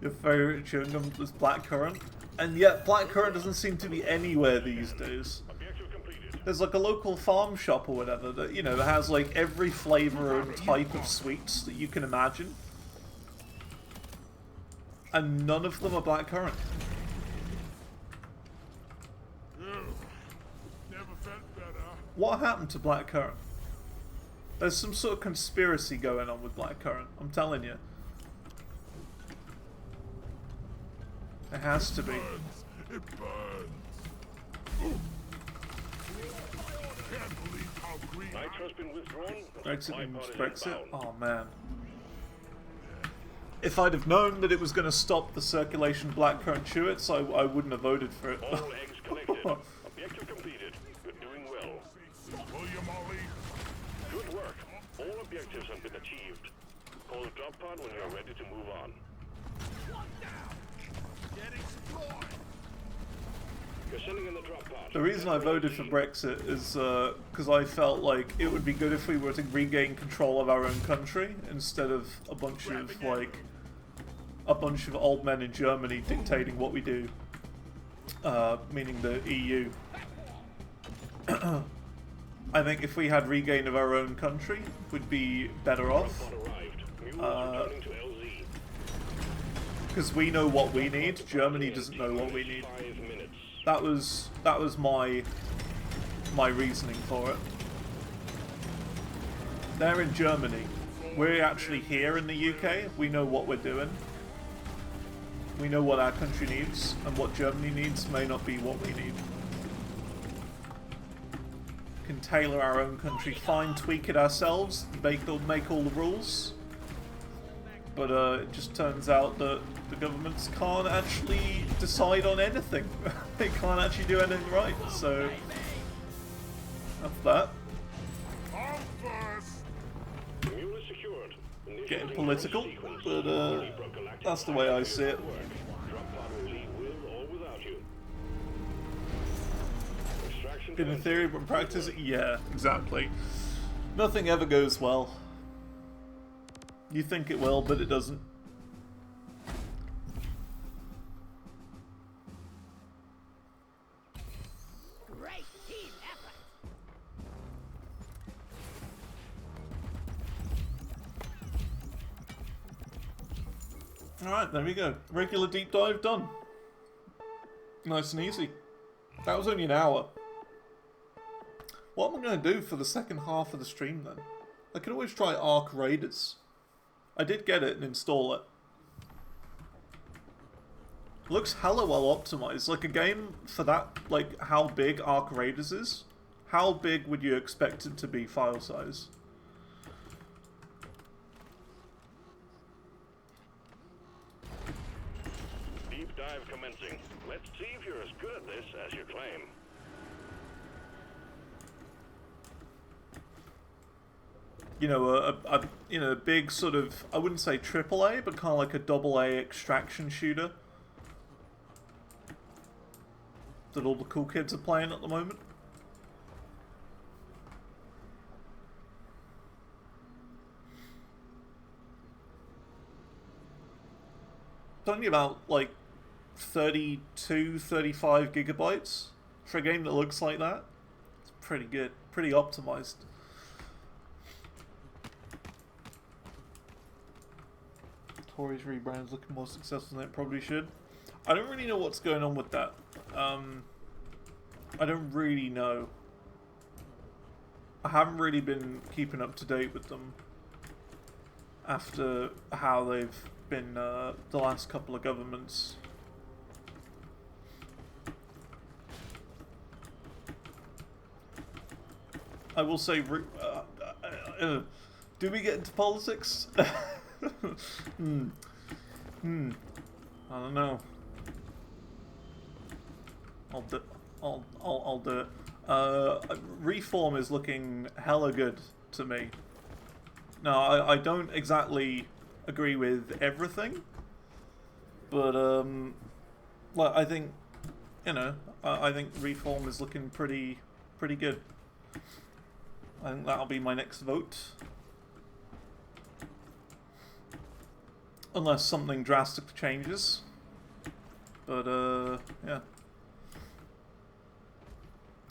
Your favorite chewing gum is blackcurrant, and yet blackcurrant doesn't seem to be anywhere these days. Objective completed. There's like a local farm shop or whatever that, you know, that has like every flavor and type of sweets that you can imagine, and none of them are blackcurrant. Never felt better. What happened to blackcurrant? There's some sort of conspiracy going on with blackcurrant, I'm telling you. It has to be. It burns. Can't believe how green. Nitro's been withdrawn. Brexit and Bipod is Brexit? inbound. Oh man. If I'd have known that it was going to stop the circulation of blackcurrant chewits, I wouldn't have voted for it. All eggs collected. Objective completed. You're doing well. William Ollie. Good work. All objectives have been achieved. Call the drop pod when you're ready to move on. You're sending in the drop pod. The reason I voted for Brexit is because I felt like it would be good if we were to regain control of our own country instead of a bunch of old men in Germany dictating what we do, meaning the EU. I think if we had regain of our own country, we'd be better off. Pod arrived. Mules returning to LZ. Because we know what we need, Germany doesn't know what we need. 5 minutes. That was my reasoning for it. They're in Germany. We're actually here in the UK. We know what we're doing. We know what our country needs, and what Germany needs may not be what we need. Can tailor our own country, fine, tweak it ourselves, make all the rules. But it just turns out that the governments can't actually decide on anything. They can't actually do anything right. So that's that. I'm first. Mule is secured. Getting political, but that's the way I see it. Drop pod will leave with or without you. Extraction In theory, but in practice, yeah, exactly. Nothing ever goes well. You think it will, but it doesn't. Great team effort. Alright, there we go. Regular deep dive done. Nice and easy. That was only an hour. What am I going to do for the second half of the stream then? I could always try Ark Raiders. I did get it and install it. Looks hella well optimized. Like a game for that, like how big Ark Raiders is. How big would you expect it to be file size? Deep dive commencing. Let's see if you're as good at this as you claim. You know, a big sort of, I wouldn't say AAA, but kind of like a AA extraction shooter that all the cool kids are playing at the moment. It's only about like 32, 35 gigabytes for a game that looks like that. It's pretty good, pretty optimized. Tory's rebrand's looking more successful than it probably should. I don't really know what's going on with that. I don't really know. I haven't really been keeping up to date with them after how they've been the last couple of governments. I will say, do we get into politics? I don't know. I'll do it. Reform is looking hella good to me. Now, I don't exactly agree with everything, but well, I think, you know, I think Reform is looking pretty good. I think that'll be my next vote. Unless something drastic changes. But, yeah.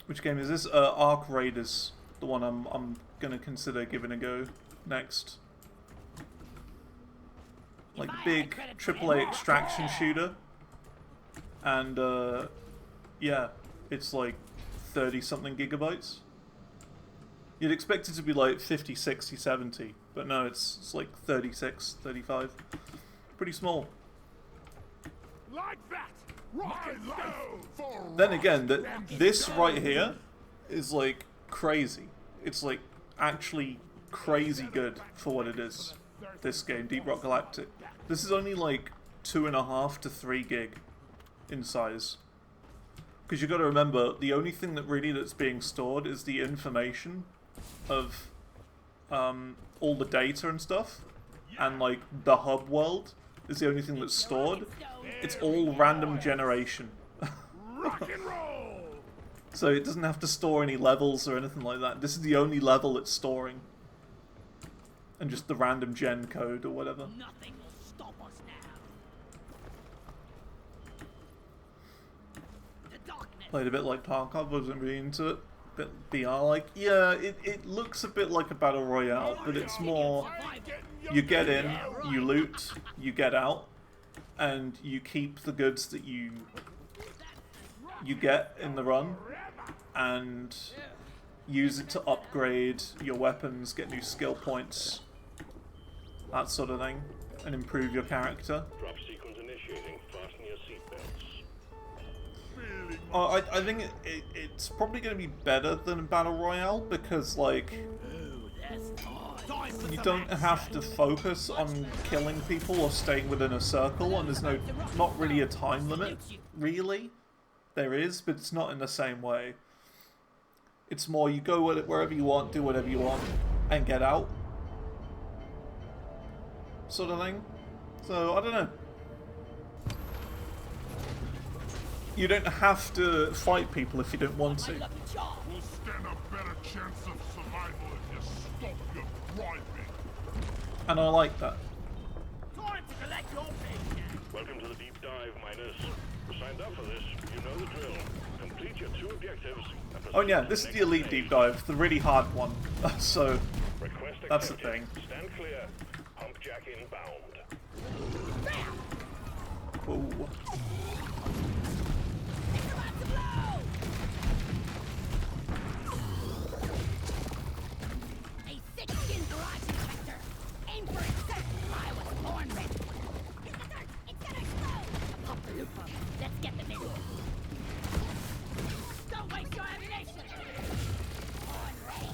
Which game is this? Ark Raiders. The one I'm gonna consider giving a go next. Like, big AAA extraction shooter. And, yeah. It's like 30-something gigabytes. You'd expect it to be like 50, 60, 70. But no, it's like 36, 35. Pretty small. Like that. Right low. Then again, this right here is like crazy. It's like actually crazy good for what it is. This game, Deep Rock Galactic. This is only like 2.5 to 3 gig in size. Because you got to remember, the only thing that really that's being stored is the information of all the data and stuff, and like the hub world is the only thing that's stored. It's all random generation. Rock and roll. So it doesn't have to store any levels or anything like that. This is the only level it's storing. And just the random gen code or whatever. Nothing will stop us now. The darkness. Played a bit like Tarkov, wasn't really into it. Bit BR like. Yeah, it looks a bit like a battle royale, but it's more you get in, you loot, you get out, and you keep the goods that you get in the run, and use it to upgrade your weapons, get new skill points, that sort of thing, and improve your character. Drop sequence initiating. Fasten your seatbelts. I think it's probably going to be better than Battle Royale because, like, you don't have to focus on killing people or staying within a circle, and there's not really a time limit, really. There is, but it's not in the same way. It's more you go wherever you want, do whatever you want, and get out. Sort of thing. So, I don't know. You don't have to fight people if you don't want to. We'll stand a better chance of survival if you stop your griping. And I like that. Time to collect your paycheck. Welcome to the deep dive, miners. You signed up for this. You know the drill. Complete your 2 objectives. Oh yeah, this is the Elite Deep Dive, the really hard one. So, Request that's the accepted. thing. Stand clear. Hump jack inbound. Ooh. A thick-skinned garage inspector. Aim for it, sir. I was born ready. It's the dirt. It's gonna explode. Pop the loop up. Let's get them in. Don't waste your ammunition. Born ready.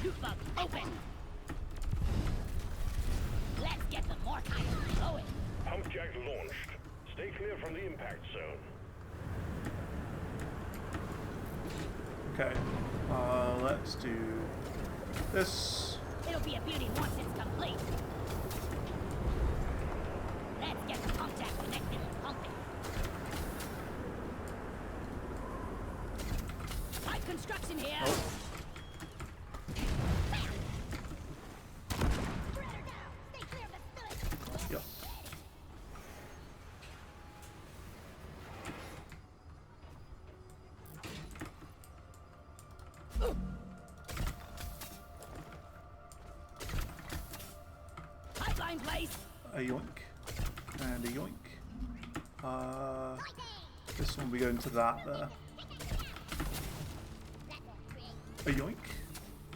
Loop up. Open. Let's get the mortars going. Hump jack launched. Stay clear from the impact zone. Okay. Let's do this. It'll be a beauty once it's complete. Let's get the contact connected and pumping. Light construction here. Oh. Yep. Pipeline place. A yoink. And a yoink. This one we go into that there. A yoink.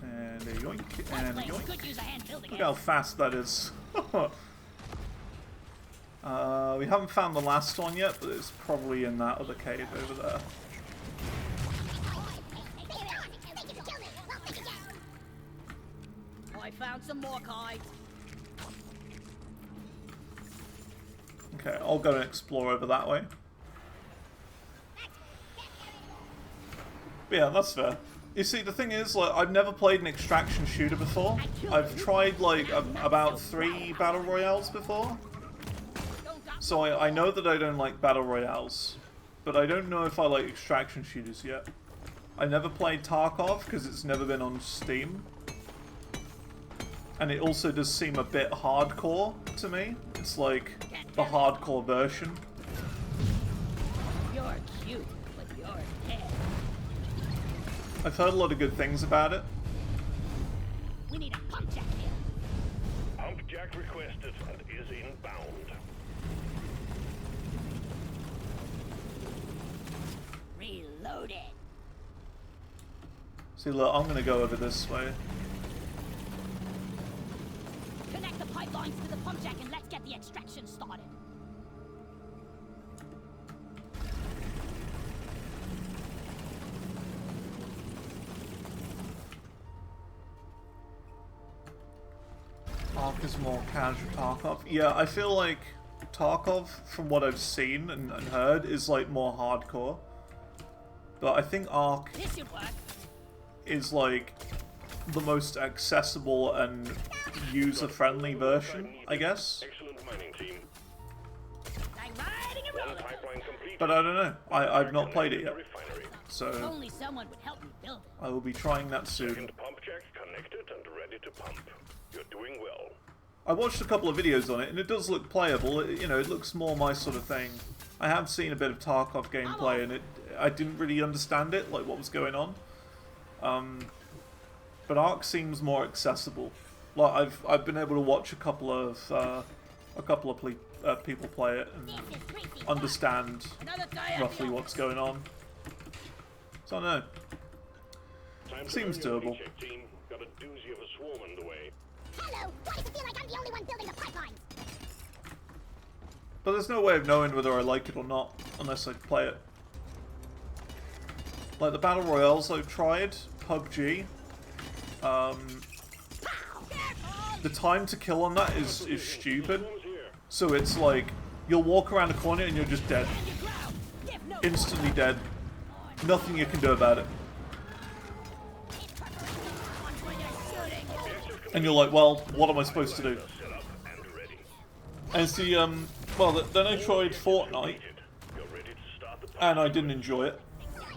And a yoink. And a yoink. Could use a hand building Look it. how fast that is. We haven't found the last one yet, but it's probably in that other cave over there. I found some more kites. Okay, I'll go and explore over that way. But yeah, that's fair. You see, the thing is, like, I've never played an extraction shooter before. I've tried, like, about 3 battle royales before. So I know that I don't like battle royales. But I don't know if I like extraction shooters yet. I never played Tarkov because it's never been on Steam. And it also does seem a bit hardcore to me. It's like the hardcore version. You're cute, but you're dead. I've heard a lot of good things about it. We need a pump jack here. Pump jack requested and is inbound. Reload it. See, look, I'm gonna go over this way. Connect the pipelines to the pump jack and let's get the extraction started. Ark is more casual Tarkov. Yeah, I feel like Tarkov, from what I've seen and heard, is like more hardcore. But I think Ark This should work. is like the most accessible and user-friendly version, I guess. Excellent mining team. I'm riding a One roller coaster. pipeline complete. But I don't know. I've not played it yet. Refinery. If So only someone would help me build it. I will be trying that soon. Second pump jack connected and ready to pump. You're doing well. I watched a couple of videos on it, and it does look playable. You know, it looks more my sort of thing. I have seen a bit of Tarkov gameplay, and I didn't really understand it, like what was going on. But Ark seems more accessible. Like I've been able to watch a couple of people play it and This is crazy. understand Another guy up roughly here. what's going on. So I don't know. Time to Seems earn your doable. paycheck, team. Got a doozy of a swarm underway. Hello. Why does it feel like I'm the only one building the pipelines? But there's no way of knowing whether I like it or not unless I play it. Like the battle royales I've tried, PUBG. The time to kill on that is stupid. Swarm's here. So it's like you'll walk around a corner and you're just dead, Stand your ground. Give no instantly dead. Nothing you can do about it. when you're shooting. And you're like, well, what am I supposed to do? Set up and ready. And see, well, then I tried Fortnite, You're ready to start the pump. and I didn't enjoy it.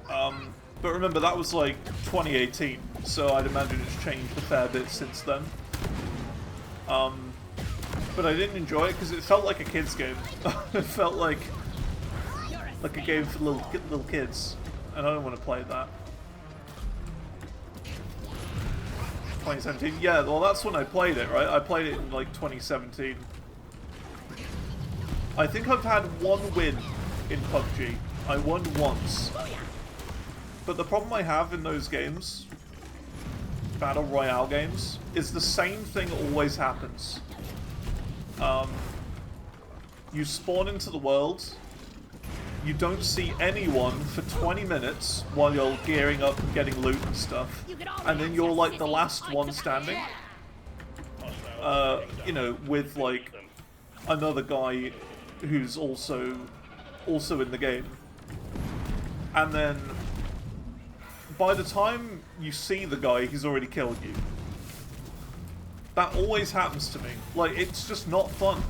But remember, that was like 2018, so I'd imagine it's changed a fair bit since then. But I didn't enjoy it because it felt like a kid's game. It felt like a game for little kids, and I don't want to play that. 2017, yeah, well that's when I played it, right? I played it in like 2017. I think I've had one win in PUBG. I won once. But the problem I have in those games, Battle Royale games, is the same thing always happens. You spawn into the world, you don't see anyone for 20 minutes while you're gearing up and getting loot and stuff, and then you're like the last one standing. You know, with like another guy who's also in the game. And then by the time you see the guy, he's already killed you. That always happens to me. Like, it's just not fun.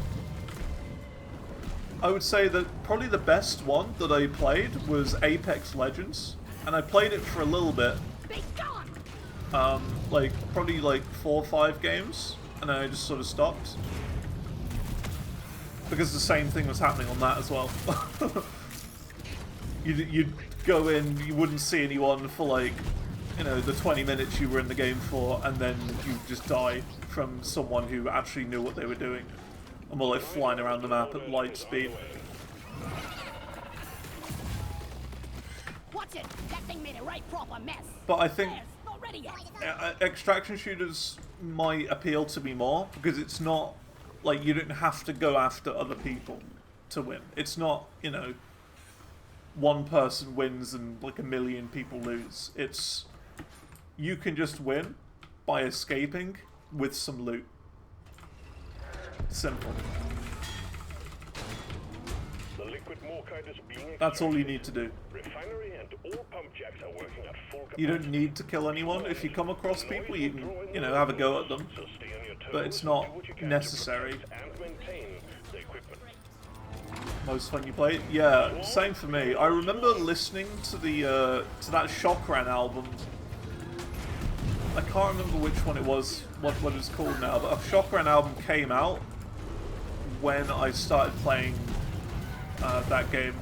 I would say that probably the best one that I played was Apex Legends, and I played it for a little bit. Like probably like 4 or 5 games, and then I just sort of stopped. Because the same thing was happening on that as well. You'd go in, you wouldn't see anyone for like, you know, the 20 minutes you were in the game for, and then you just die from someone who actually knew what they were doing. And were like flying around the map at light speed. Watch it. That thing made a right proper mess. But I think There's not ready yet. extraction shooters might appeal to me more, because it's not, like, you don't have to go after other people to win. It's not, you know, one person wins and like a million people lose. It's, you can just win by escaping with some loot. Simple. The liquid morkite is being That's all you need to do. Refinery and all pump jacks are working at full capacity. You don't need to kill anyone. If you come across people, you can, you know, have a go at them. So stay on your toes, But it's not do what you can to necessary. protect and maintain the equipment. Most fun you played? Yeah, same for me. I remember listening to the to that Shockran album. I can't remember which one it was, what it's called now, but a Shockran album came out when I started playing that game.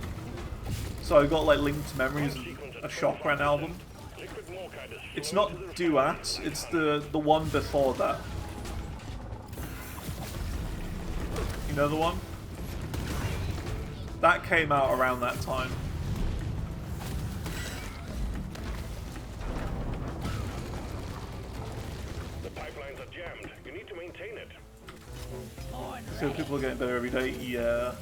So I got like linked memories of a Shockran album. Liquid morkite is It's not Duat, it's the one before that. You know the one? That came out around that time. The pipelines are jammed. You need to maintain it. So people are getting better every day, yeah.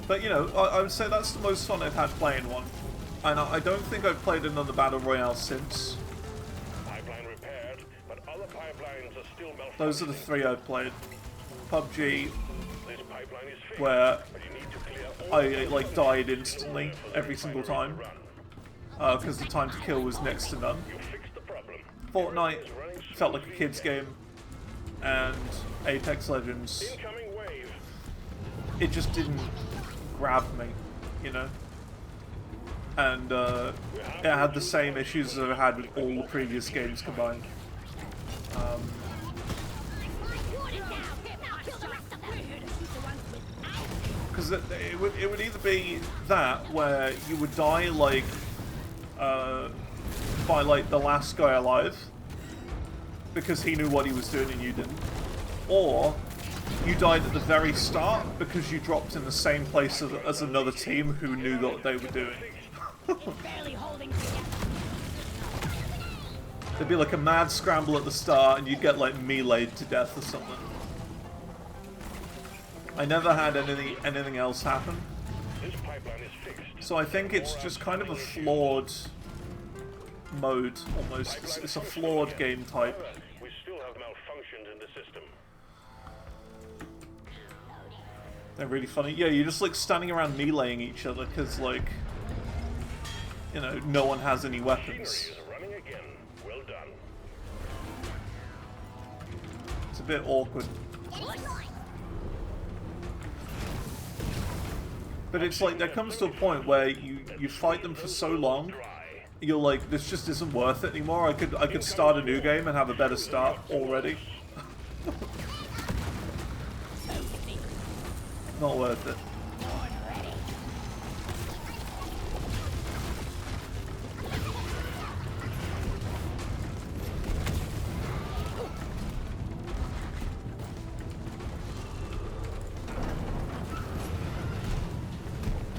But you know, I would say that's the most fun I've had playing one. And I don't think I've played another Battle Royale since. Pipeline repaired, but other pipelines are still malfunctioning. Those are the three I've played. PUBG, This pipeline is fixed, where but you need to clear all I like died instantly every single time. Because the time to kill was next to none. You fixed the problem. Fortnite felt like a kid's game. And Apex Legends, Incoming wave. it just didn't grab me, you know? And it had the same issues that I had with all the previous games combined. Because it would either be that, where you would die like by like the last guy alive, because he knew what he was doing and you didn't, or you died at the very start because you dropped in the same place as another team who knew what they were doing. There'd be like a mad scramble at the start and you'd get like meleeed to death or something. I never had anything else happen. This pipeline is fixed. So I think it's just kind of a flawed mode, almost. It's a flawed game type. We still have malfunctions in the system. They're really funny. Yeah, you're just like standing around meleeing each other because, like, you know, no one has any weapons. Machinery is running again. Well done. It's a bit awkward. But it's like, there comes to a point where you fight them for so long, you're like, this just isn't worth it anymore. I could start a new game and have a better start already. Not worth it.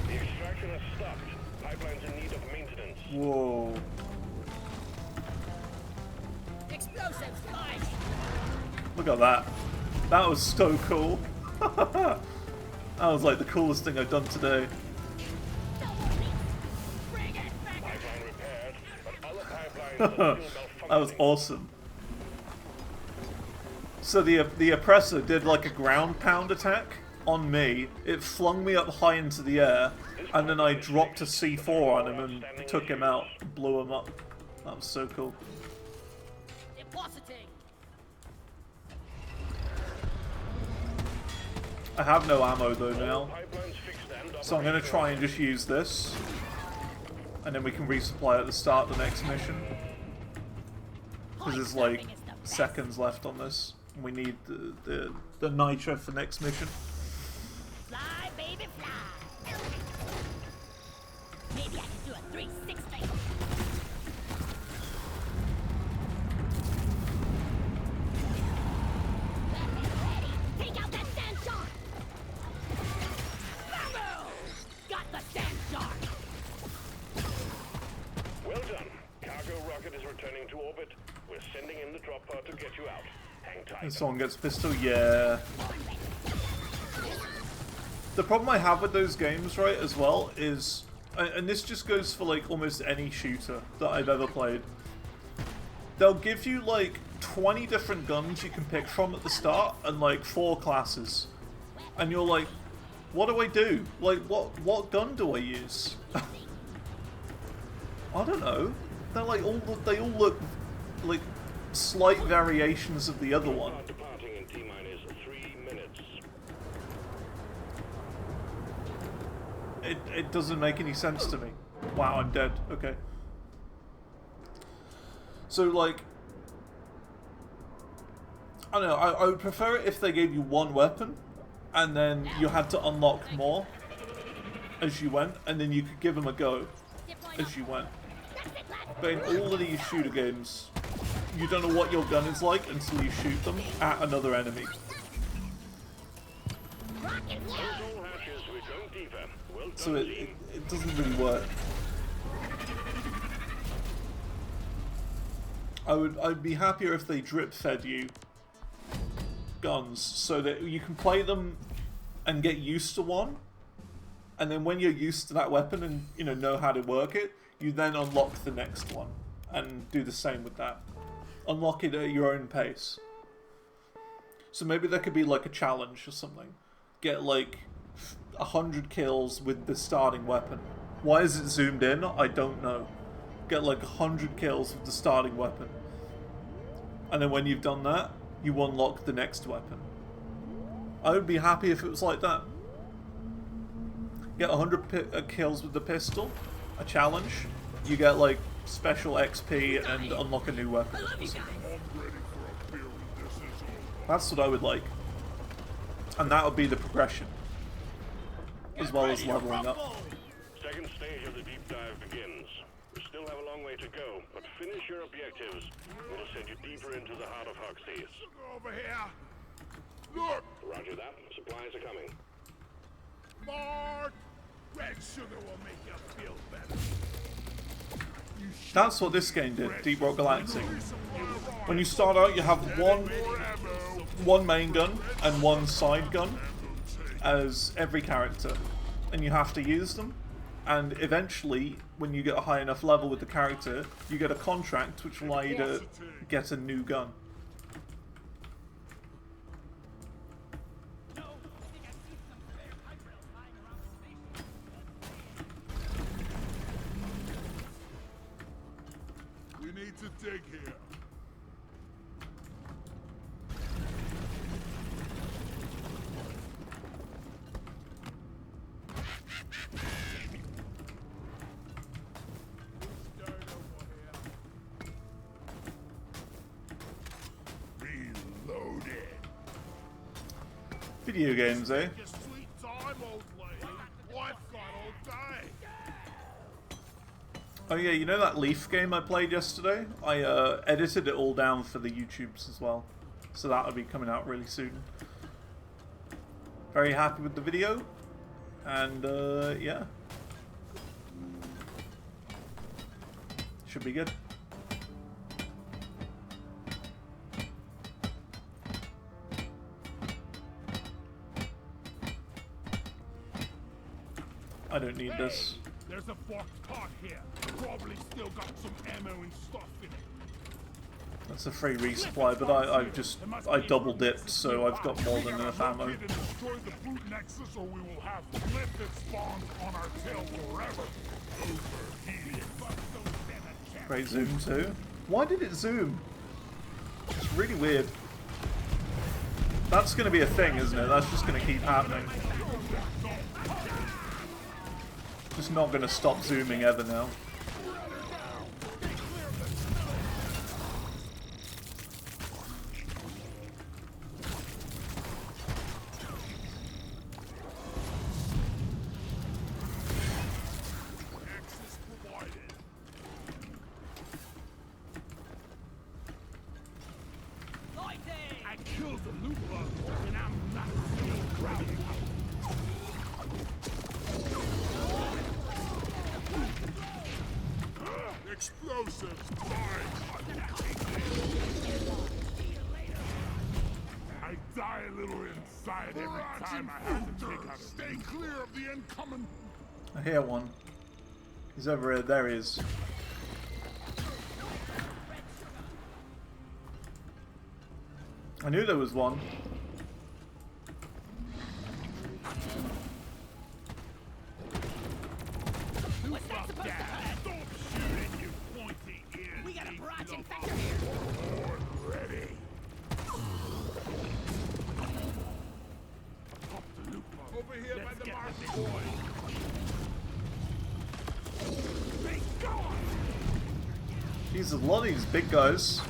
The extraction has stopped. Pipeline's in need of maintenance. Whoa. Explosives, fine. Look at that. That was so cool. That was like the coolest thing I've done today. Pipeline repaired, but other pipelines are still malfunctioning. That was awesome. So the oppressor did like a ground pound attack on me. It flung me up high into the air, and then I dropped a C4 on him and took him out, blew him up. That was so cool. Depositing. I have no ammo though now, Pipelines fixed and so I'm gonna try and just use this, and then we can resupply at the start of the next mission. Because there's like seconds left on this. And we need the nitro for next mission. Fly, baby, fly. Maybe I can do a 360. Ready. Take out that sand shark. Bamboo! Got the sand shark. Well done. Cargo rocket is returning to orbit. We're sending in the drop pod to get you out. Hang tight. And someone gets pistol, yeah. The problem I have with those games, right, as well, is, and this just goes for like almost any shooter that I've ever played, they'll give you like 20 different guns you can pick from at the start and like 4 classes. And you're like, what do I do? Like, what gun do I use? I don't know. They're like they all look like slight variations of the other one. Departing in T-minus 3 minutes. It doesn't make any sense to me. Wow, I'm dead. Okay. So like, I don't know. I would prefer it if they gave you one weapon, and then you had to unlock more as you went, and then you could give them a go as you went. But in all of these shooter games, you don't know what your gun is like until you shoot them at another enemy. So it doesn't really work. I'd be happier if they drip fed you guns so that you can play them and get used to one, and then when you're used to that weapon and know how to work it, you then unlock the next one and do the same with that. Unlock it at your own pace. So maybe there could be like a challenge or something. Get like 100 kills with the starting weapon. Why is it zoomed in? I don't know. Get like 100 kills with the starting weapon. And then when you've done that, you unlock the next weapon. I would be happy if it was like that. Get 100 kills with the pistol, a challenge. You get like special XP and unlock a new weapon. That's what I would like. And that would be the progression, as well as leveling up. Second stage of the deep dive begins. We still have a long way to go, but finish your objectives. It'll send you deeper into the heart of Hogsheads. Over here. Look. Roger that. Supplies are coming. Mark. Red sugar will make you feel better. That's what this game did, Deep Rock Galactic. When you start out, you have one main gun and one side gun as every character, and you have to use them. And eventually, when you get a high enough level with the character, you get a contract which will allow you to get a new gun. We need to dig here. Video games, eh? Sweet time, old lady. I've got all day. Oh yeah, you know that Leaf game I played yesterday? I edited it all down for the YouTubes as well. So that'll be coming out really soon. Very happy with the video. And yeah. Should be good. I don't need this. There's a boxed pot here. Probably still got some ammo and stuff in it. That's a free resupply, but I double dipped, so I've got more than enough ammo. Destroy the brute nexus, or we will have lifted spawns on our tail forever. Great zoom too. Why did it zoom? It's really weird. That's going to be a thing, isn't it? That's just going to keep happening. Just not going to stop zooming ever now. Explosives, I die a little inside every time I have to take out. Stay clear of the incoming. I hear one. He's over here. There he is. I knew there was one. What's that supposed to hurt? Stop shooting, you pointy ears. We got a barrage infector here. Ready. Over here by the mark, boy. Jeez, a lot of these big guys.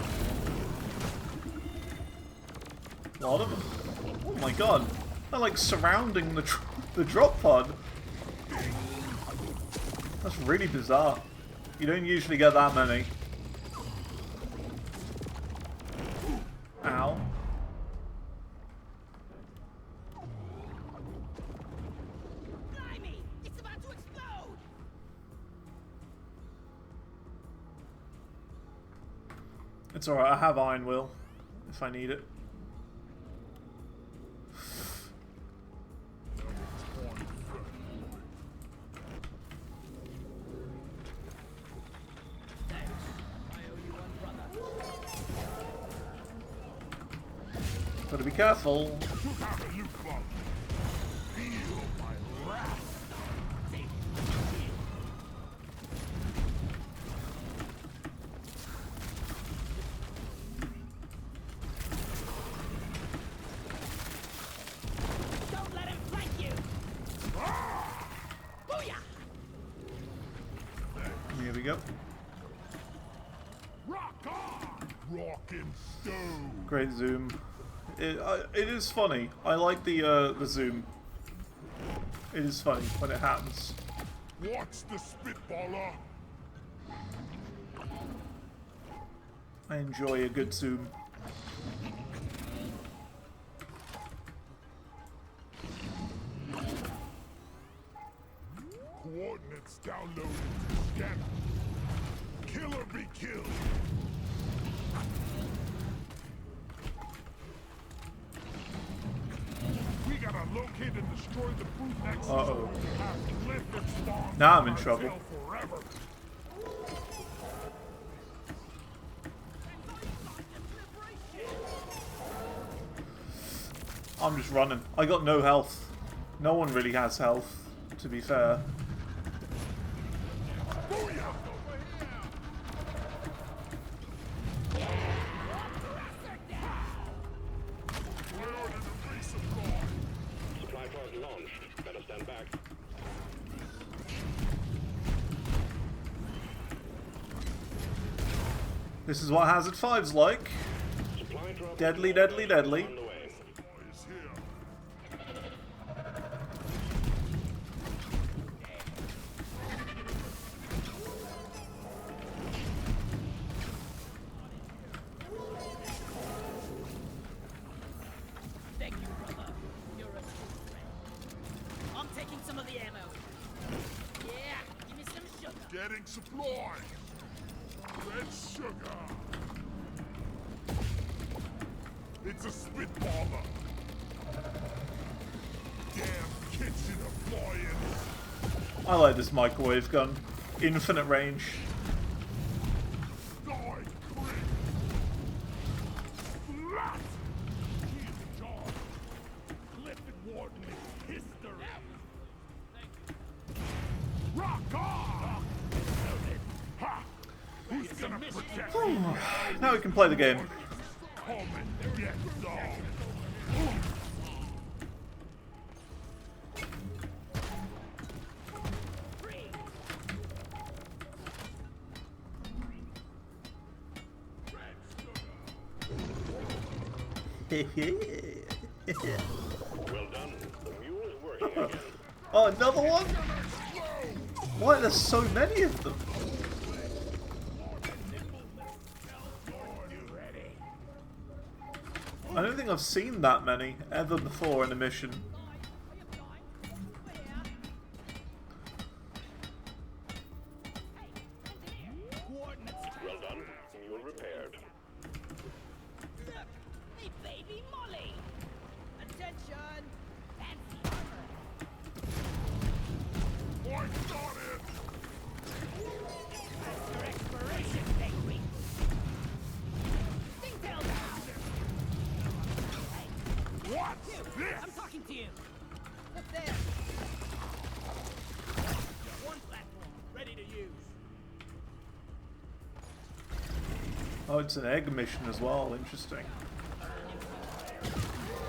A lot of them. Oh my god. They're like surrounding the drop pod. That's really bizarre. You don't usually get that many. Ow. Blimey! It's about to explode! It's alright, I have Iron Will if I need it. Gotta be careful. Don't let him flank you! Booyah! Here we go. Rock on! Rock and stone. Great zoom. It is funny. I like the zoom. It is funny when it happens. Watch the spitballer. I enjoy a good zoom. Coordinates downloaded to scanner. Killer be killed. We gotta locate and destroy the brute next. Uh-oh. Have lived and spawned Now I'm in by trouble. myself Forever. I'm just running. I got no health. No one really has health, to be fair. Supply pod launched. Better stand back. This is what Hazard 5's like. Supply drop Deadly, deadly, deadly. on the way. Is here. Thank you, brother. You're a true friend. I'm taking some of the ammo. Yeah, give me some sugar. Getting supplies. Red sugar. It's a spitballer. Damn kitchen appliance. I like this microwave gun. Infinite range. Die quick. Splat. He's in charge. Clifton Warden is history. Rock on. Ha! Who's gonna protect me? Now we can play the game. Come and get some. Well done. The mule is working again. Oh, another one? Why are there so many of them? I don't think I've seen that many ever before in a mission. Well done. Mule repaired. Look, me baby Molly. Attention. Fancy armor. I got it. Faster expiration, baby. Stingtail down. What's I'm this? talking to you. Look there. One platform, ready to use. Oh, it's an egg mission as well. Interesting.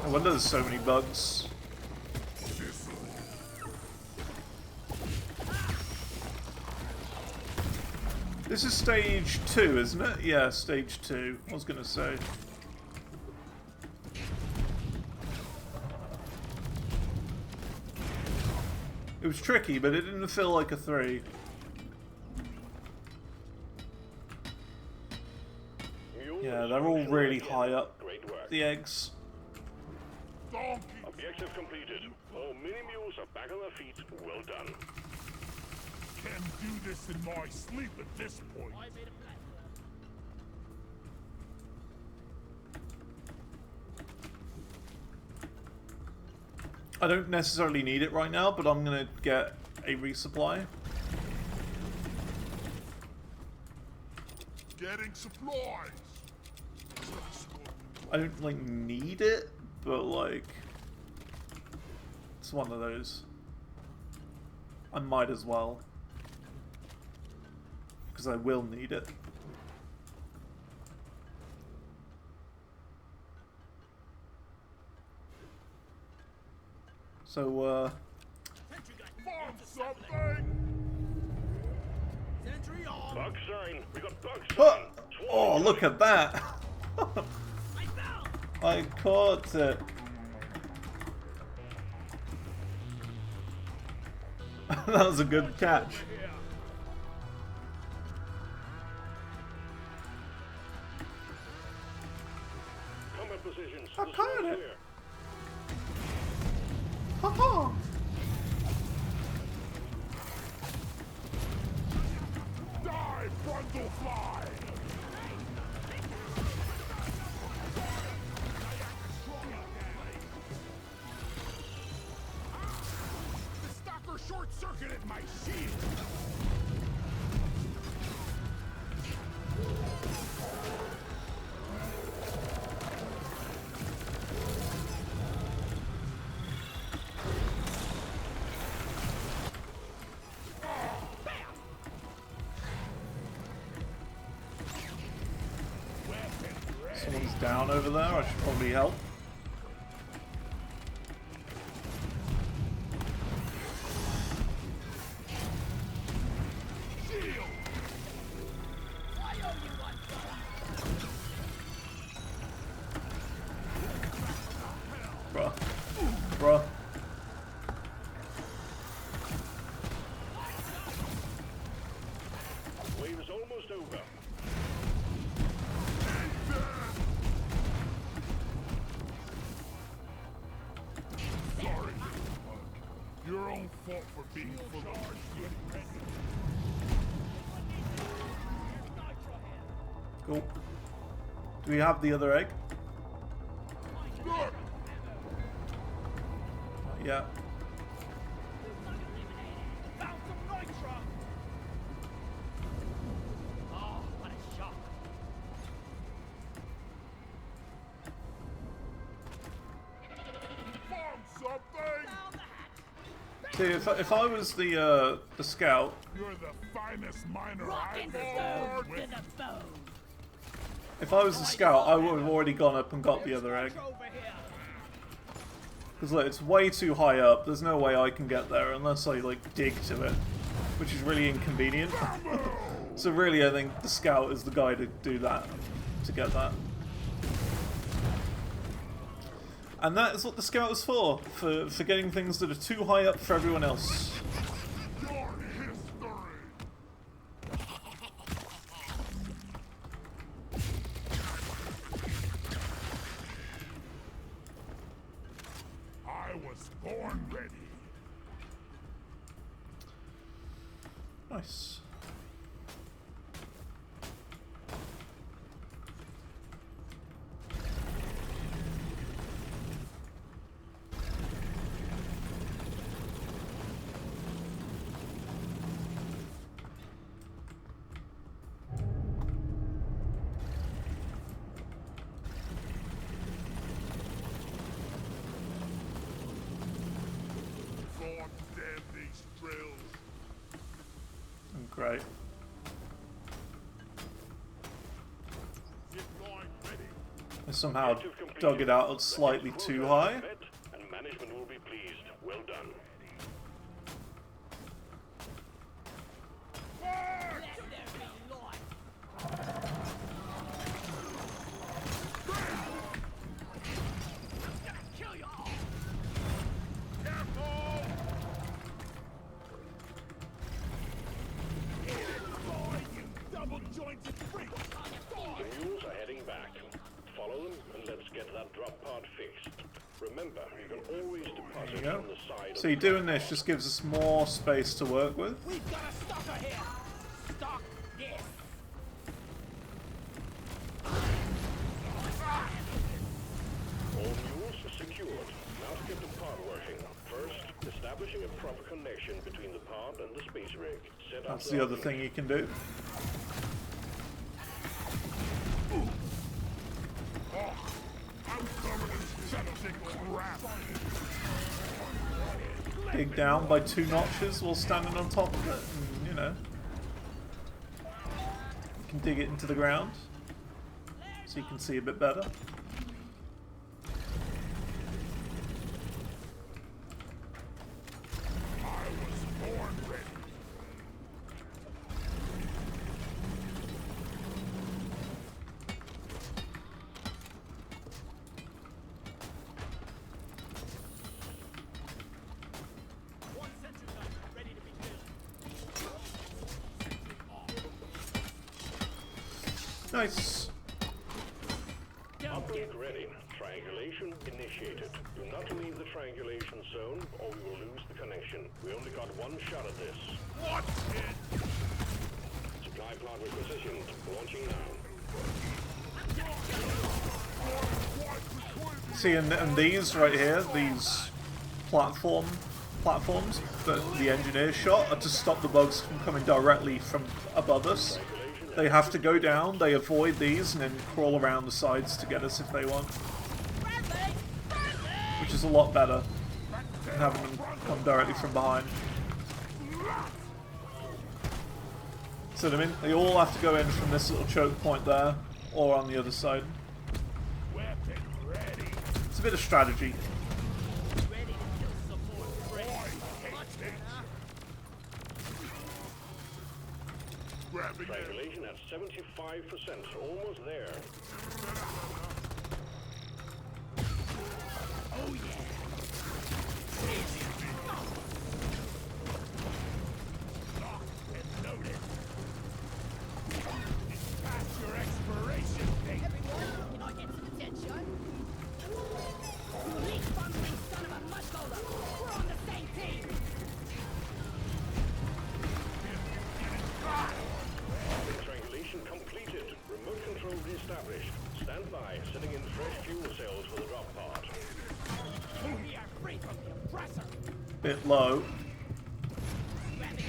No wonder there's so many bugs. This is stage 2, isn't it? Yeah, stage 2. I was gonna say. It was tricky, but it didn't feel like a 3. Yeah, they're all really high up, Great work. the eggs. Donkey. Objective completed. All mini-mules are back on their feet. Well done. Can do this in my sleep at this point. I made a platform. I don't necessarily need it right now, but I'm gonna get a resupply. Getting supplies. I don't, like, need it, but, like, it's one of those. I might as well. Because I will need it. So, Sentry gun. Find something. Sentry on. Bug sign. We got bug oh, sign. oh, look at that! I fell. I caught it. That was a good catch. Combat positions. I The caught smoke's it. clear. Haha! Die, Brundlefly. The stalker short-circuited my shield. Someone's down over there. I should probably help. Bruh. Bruh. Wave is almost over. Sorry, your own fault for being full of shit. Cool. Do we have the other egg? Look, Yeah. Found some nitro. Oh, what a shock. found something. Down the hatch. See, if I was the scout, You're the finest miner Rock I've and ever stone worked to with. the bone. if I was the scout, I would have already gone up and got the other egg. Over here. Because look, it's way too high up. There's no way I can get there unless I like dig to it, which is really inconvenient. So really, I think the scout is the guy to do that, to get that. And that is what the scout is for getting things that are too high up for everyone else. Your history. I was born ready. Nice. Great. Get line ready. I somehow dug it out slightly too high. And management will be pleased. Well done. Let there be light. I'm gonna kill you all. Careful! Hit it, boy, you double-jointed freak! The mules are heading back. Follow them and let's get that drop pod fixed. Remember, you can always deposit There you go. from the side See, doing this just gives us more space to work with. We've got a stalker here. Stalk this. All mules are secured. Now to get the pod working. First, establishing a proper connection between the pod and the space rig. Set up That's the other thing you can do. I'm covered in septic crap! Dig down by 2 notches while standing on top of it, and, you know, you can dig it into the ground so you can see a bit better. I was born ready. One sentry gun ready to be killed. Nice. Upgrade ready. Triangulation initiated. Do not leave the triangulation zone or we will lose the connection. We only got one shot at this. What? It? Supply pod requisitioned. Launching now. See, and these right here, these platforms that the engineers shot are to stop the bugs from coming directly from above us. They have to go down, they avoid these, and then crawl around the sides to get us if they want. Which is a lot better than having them come directly from behind. So I mean, they all have to go in from this little choke point there, or on the other side. Weapon ready. It's a bit of strategy. Ready to kill some more friends. Grabbing it. Triangulation at 75%. Almost there. Oh yeah. Locked and loaded. It's past your expiration date. Everyone, can I get some attention? You leak bumbling son of a mudholder. We're on the same team. Triangulation completed. Remote control reestablished. Stand by. Setting in fresh fuel cells for the drop pod. We are free from the oppressor. Bit low. Grabbing it.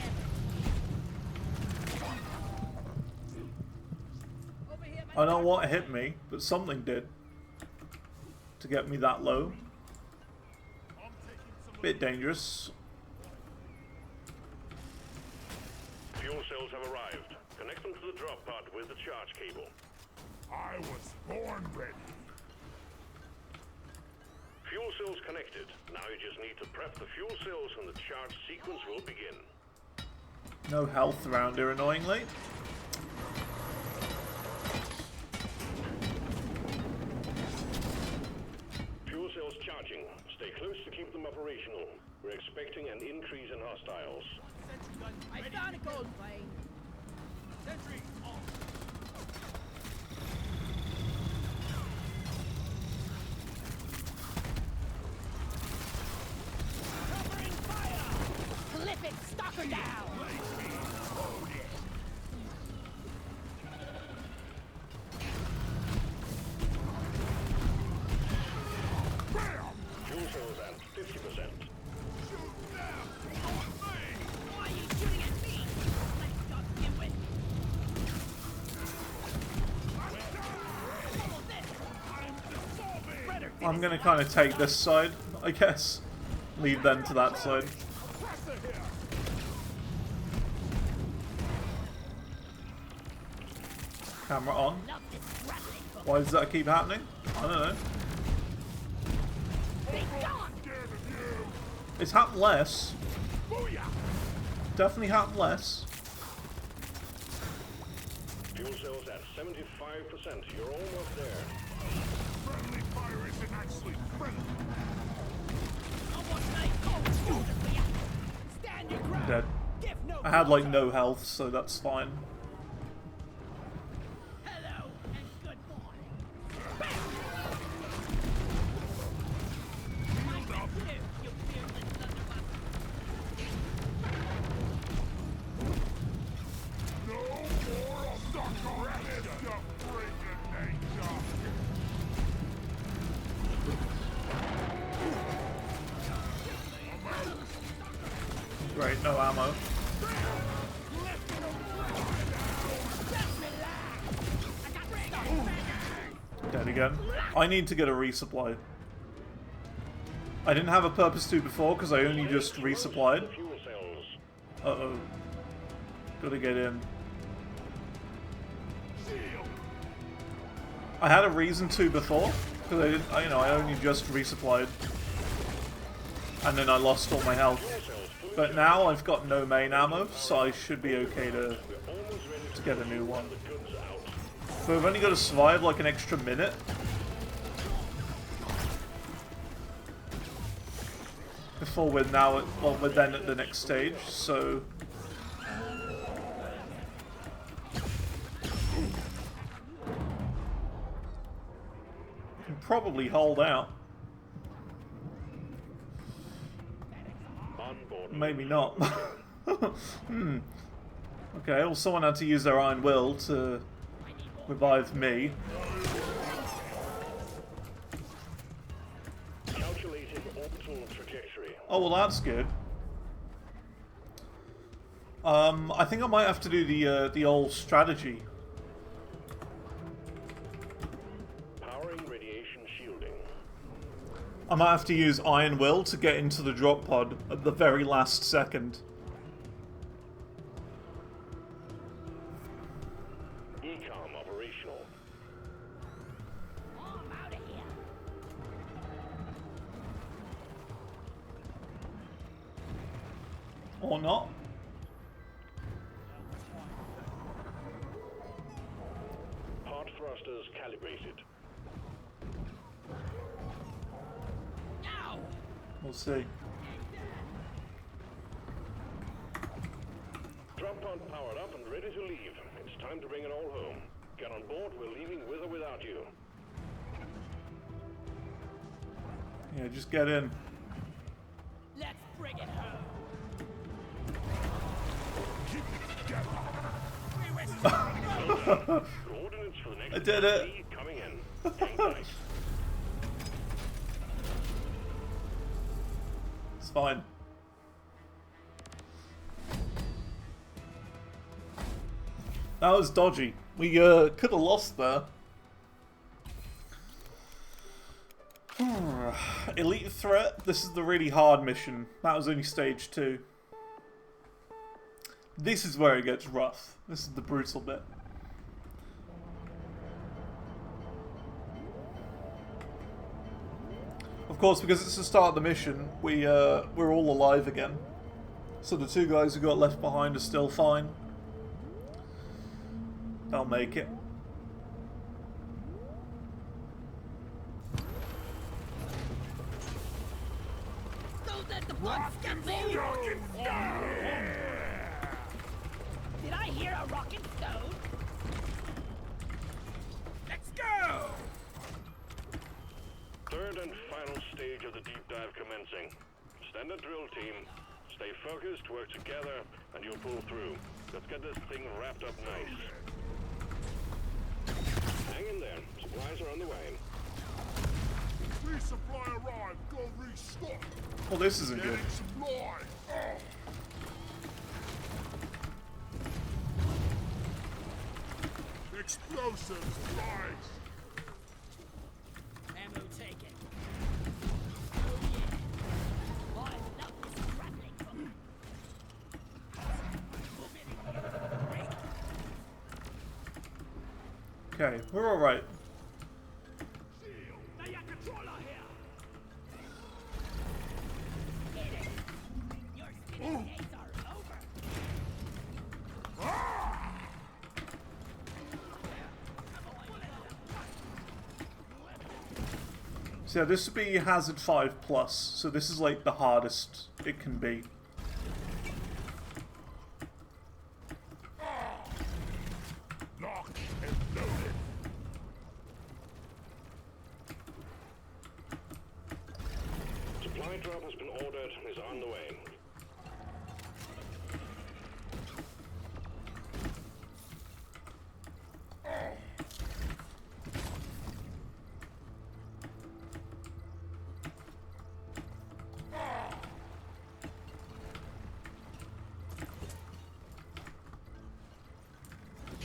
Over here, I don't know what hit me, but something did to get me that low. I'm taking some Bit dangerous. Fuel cells have arrived. Connect them to the drop pod with the charge cable. I was born ready. Fuel cells connected. Now you just need to prep the fuel cells and the charge sequence will begin. No health around here, annoyingly. Fuel cells charging. Stay close to keep them operational. We're expecting an increase in hostiles. Sentry gun. I found a gold plane. Sentry on. Covering fire. Clip it, stalker down. Fuel cells at 50%. Why are you shooting at me? Let's go get with. Double this. Spreader, I'm gonna kind of take this side, I guess. Lead them to that side. Oppressor here. Camera on. Love this grappling hook. Why does that keep happening? I don't know. Be gone! It's happened less. Booyah! Definitely happened less. Fuel cells at 75%. You're almost there. Friendly fire isn't actually friendly. I want my own shoulder for ya. Stand your ground. Dead. Give no I had like quarter. no health, so that's fine. Hello and good morning. Mind up here, you fearless thunderbuck. No more of Dr. Rabbit. The freaking nature. Great, no ammo. Dead again. I need to get a resupply. I didn't have a purpose to before because I only just resupplied. Fuel cells. Uh-oh. Gotta get in. I had a reason to before, because I didn't, I only just resupplied. And then I lost all my health. But now I've got no main ammo, so I should be okay to get a new one. So I've only got to survive like an extra minute. Before we're now at, well, we're then at the next stage, so... we can probably hold out. Maybe not. Okay, well someone had to use their iron will to revive me. Calculating orbital trajectory. Oh well, that's good. I think I might have to do the old strategy. Powering radiation shielding. I might have to use iron will to get into the drop pod at the very last second. Ecom operational. Oh, I'm out of here. Or not. Part thrusters calibrated. Ow! We'll see. Drop pod powered up and ready to leave. It's time to bring it all home. Get on board, we're leaving with or without you. Yeah, just get in. Let's bring it home. Coordinates for the next I did it. three coming in. Hang tight. It's fine. That was dodgy. We could have lost there. Elite threat. This is the really hard mission. That was only stage 2. This is where it gets rough. This is the brutal bit. Of course, because it's the start of the mission, we're all alive again. So the 2 guys who got left behind are still fine. They'll make it. Don't let the blood scum me! Did I hear a rockin' stone? Let's go! Third and final stage of the deep dive commencing. Standard drill team. Stay focused, work together, and you'll pull through. Let's get this thing wrapped up nice. Hang in there. Supplies are on the way. Resupply arrived. Go restock. Well, this isn't good. Getting supply. Explosives, flies. Ammo taken. Oh yeah. Oh, I love this grappling hook. Okay, we're alright. So yeah, this would be Hazard 5 plus, so this is like the hardest it can be. Locked and loaded. Supply drop has been ordered and is on the way.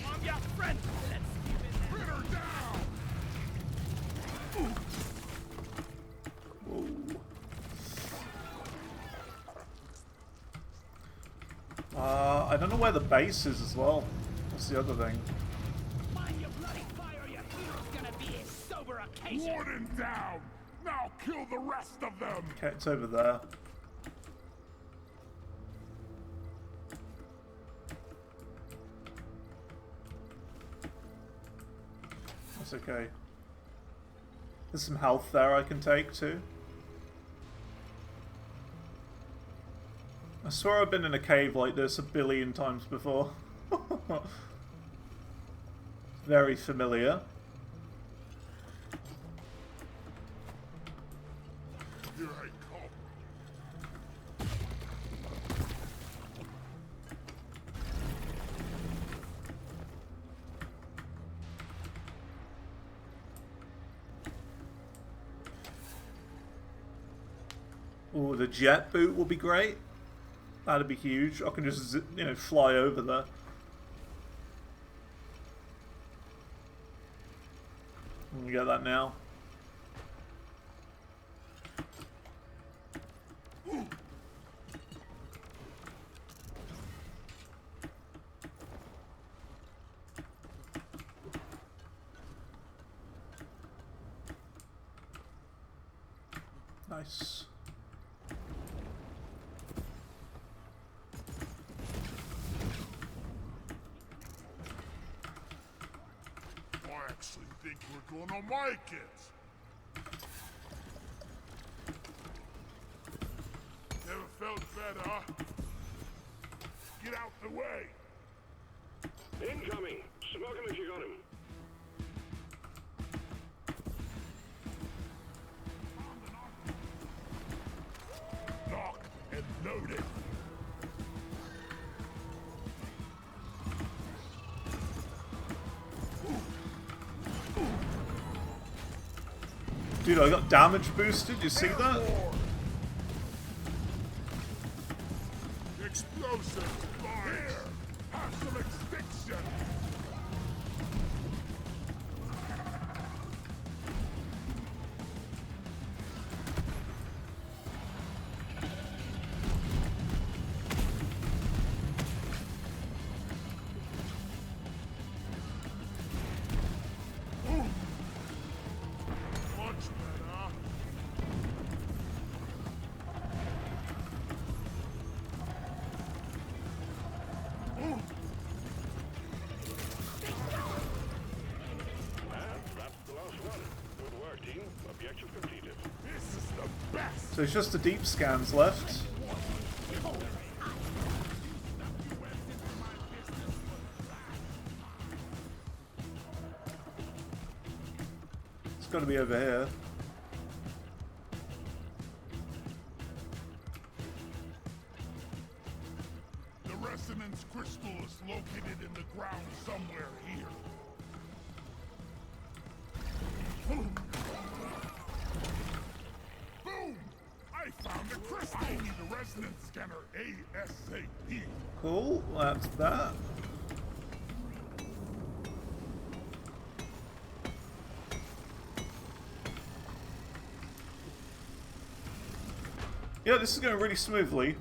I'm your friend. Let's keep it. Bring her down. I don't know where the base is as well. That's the other thing. Mind your bloody fire, your hero's gonna be a sober occasion. Warden down. Now kill the rest of them. Okay, it's over there. That's okay. There's some health there I can take too. I swear I've been in a cave like this a billion times before. Very familiar. Here I come. Ooh, the jet boot will be great. That'd be huge. I can just, you know, fly over there. We get that now. Nice. I actually think we're gonna make it. Never felt better. Get out the way. Incoming! Smoke him if you got him. Locked and loaded. Dude, I got damage boosted. You see that? Explosives. Here. Have some extinction. Much better. And that's the last one. Good work, team. Objective completed. This is the best. So it's just the deep scans left. It's got to be over here. The resonance crystal is located in the ground somewhere here. Boom! I found a crystal! I need a resonance scanner ASAP. Cool, that's that. Yeah, this is going really smoothly.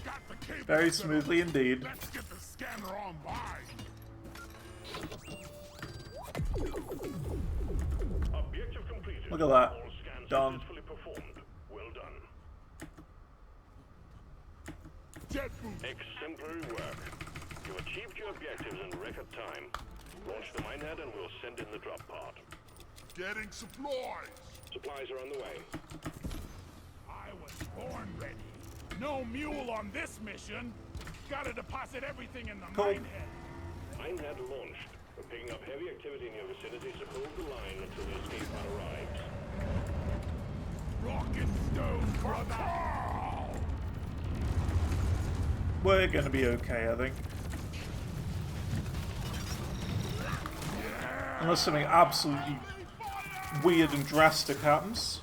Got the cable Very set up. smoothly indeed. Let's get the scanner online. Look at that. All scans Done. successfully performed. Well done. Jet boost. Exemplary work. You achieved your objectives in record time. Launch the minehead and we'll send in the drop pod. Getting supplies. Supplies are on the way. I was born ready. No mule on this mission. Gotta deposit everything in the Cool. minehead. Minehead launched. We're picking up heavy activity in your vicinity, so hold the line until the escape pod arrives. Rock and stone, brother. We're gonna be okay, I think. Unless something absolutely weird and drastic happens.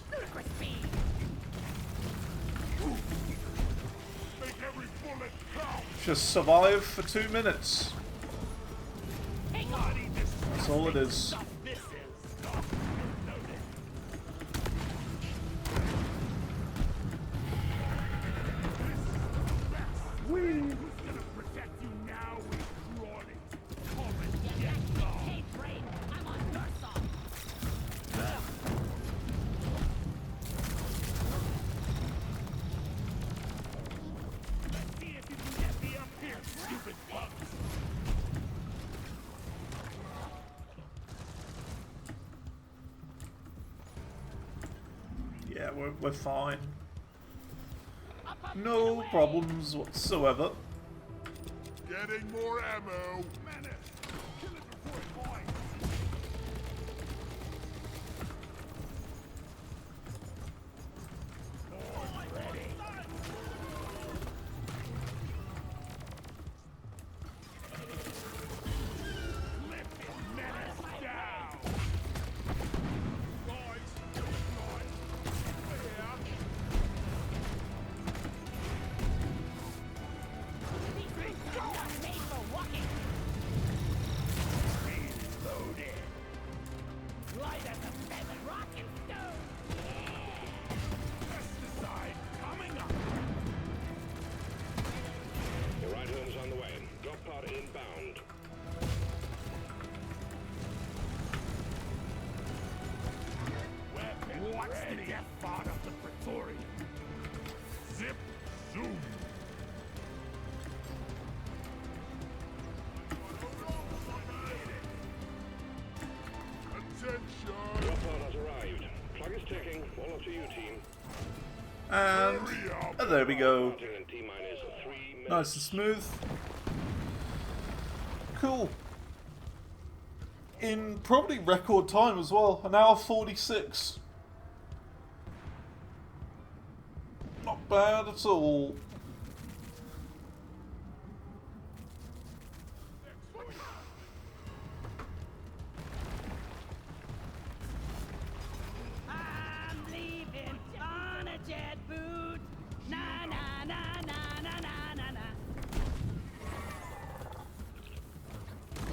Make every bullet count. Just survive for 2 minutes. Bloody this That's all it is. stuff this is. Stuff loaded. Who's gonna protect you now, we crawling? Come and get some. Hey, brain, I'm on your side. Let's see if you can get me up here, stupid bugs. Yeah, we're fine. No problems whatsoever. Getting more ammo. Menace. Kill it before it bites. Ready. Lifting menace down. Guys, guys. Yeah. These things are not made for walking. Reloaded. Light as a feather, rock and stone. Pesticide coming up. The ride home's on the way. Drop pod inbound. What's the death pod of the Praetorian? Zip, zoom. Attention! Drop pod has arrived. Plug is ticking. All up to you, team. And Hurry up! oh, there we go. Starting in T-minus 3 minutes. Nice and smooth. Cool. In probably record time as well. An hour 46. Not bad at all. I'm leaving on a jet boot. Na na na na na na na na.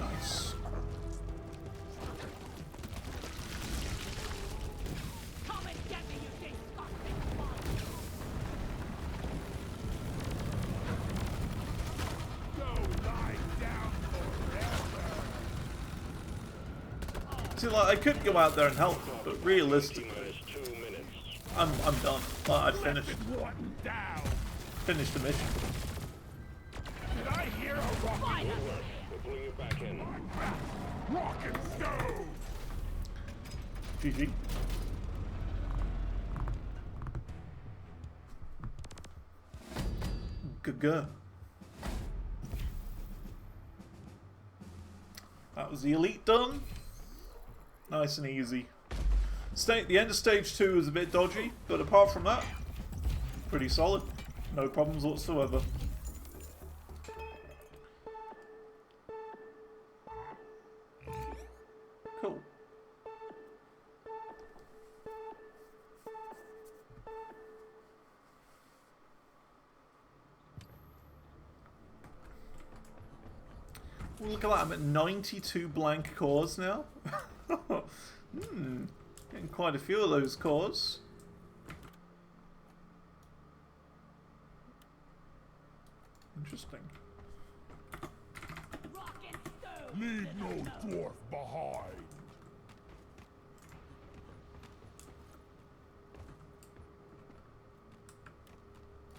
Nice. Come and get me, you disgusting monster. Go lie down forever! See, like, I could go out there and help, but realistically, T-minus 2 minutes. I'm done. Like, I finished One down! the mission. Did I hear a rock? Fine. We're pulling you back in. Rock and stone! GG. Good. That was the elite done. Nice and easy. The end of stage 2 was a bit dodgy, but apart from that, pretty solid. No problems whatsoever. Cool. Well, look at that, I'm at 92 blank cores now. Getting quite a few of those cores. Interesting. Rock and stone. Leave no dwarf behind!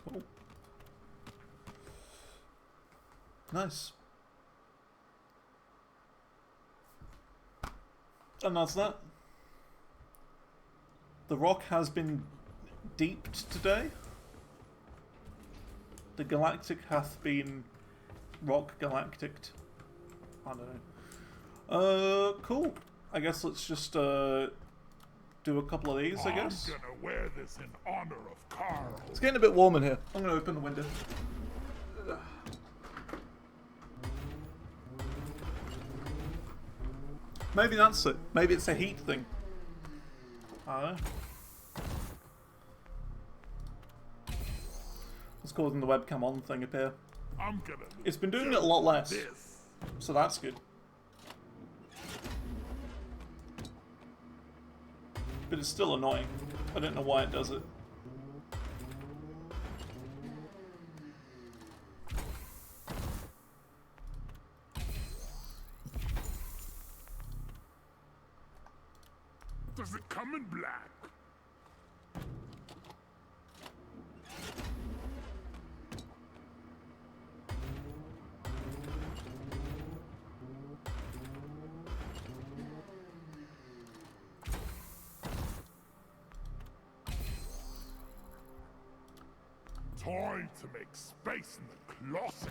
Cool. Nice. And that's that. The rock has been deeped today. The galactic hath been rock galacticed. I don't know. Cool. I guess let's just do a couple of these, I guess. I'm gonna wear this in honor of Carl. It's getting a bit warm in here. I'm gonna open the window. Maybe that's it. Maybe it's a heat thing. I don't know. It's causing the webcam on thing appear. I'm gonna. It's been doing it a lot less, This. so that's good. But it's still annoying. I don't know why it does it. Does it come in black? Time to make space in the closet.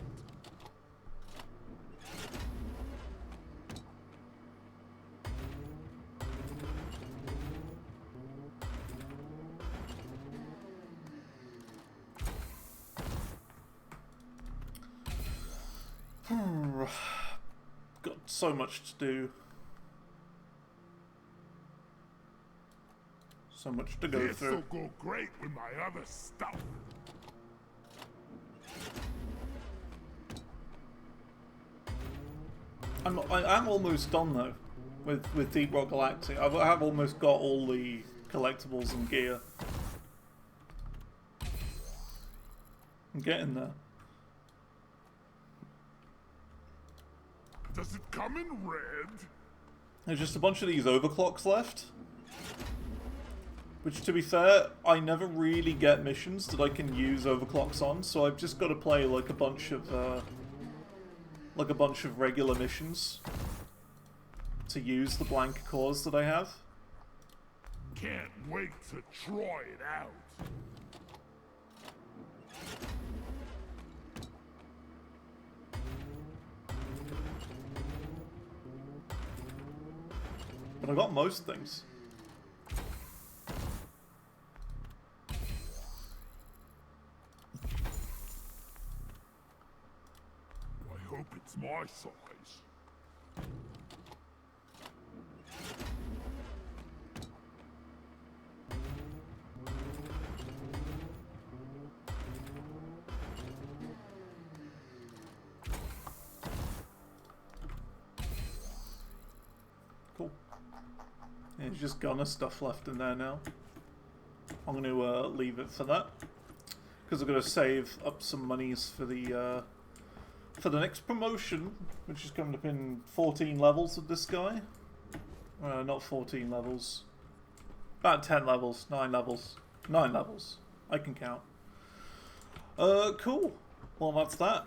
Got so much to do. So much to go through. This'll go great with my other stuff. I'm almost done though with Deep Rock Galactic. I've almost got all the collectibles and gear. I'm getting there. Does it come in red? There's just a bunch of these overclocks left. Which, to be fair, I never really get missions that I can use overclocks on, so I've just got to play like a bunch of regular missions to use the blank cores that I have. Can't wait to try it out. But I got most things. I hope it's my size. Cool. Yeah, there's just gunner stuff left in there now. I'm going to leave it for that. Because I'm going to save up some monies for the next promotion, which is coming up in 14 levels with this guy. Not 14 levels. About 10 levels. 9 levels. 9 levels. I can count. Cool. Well, that's that.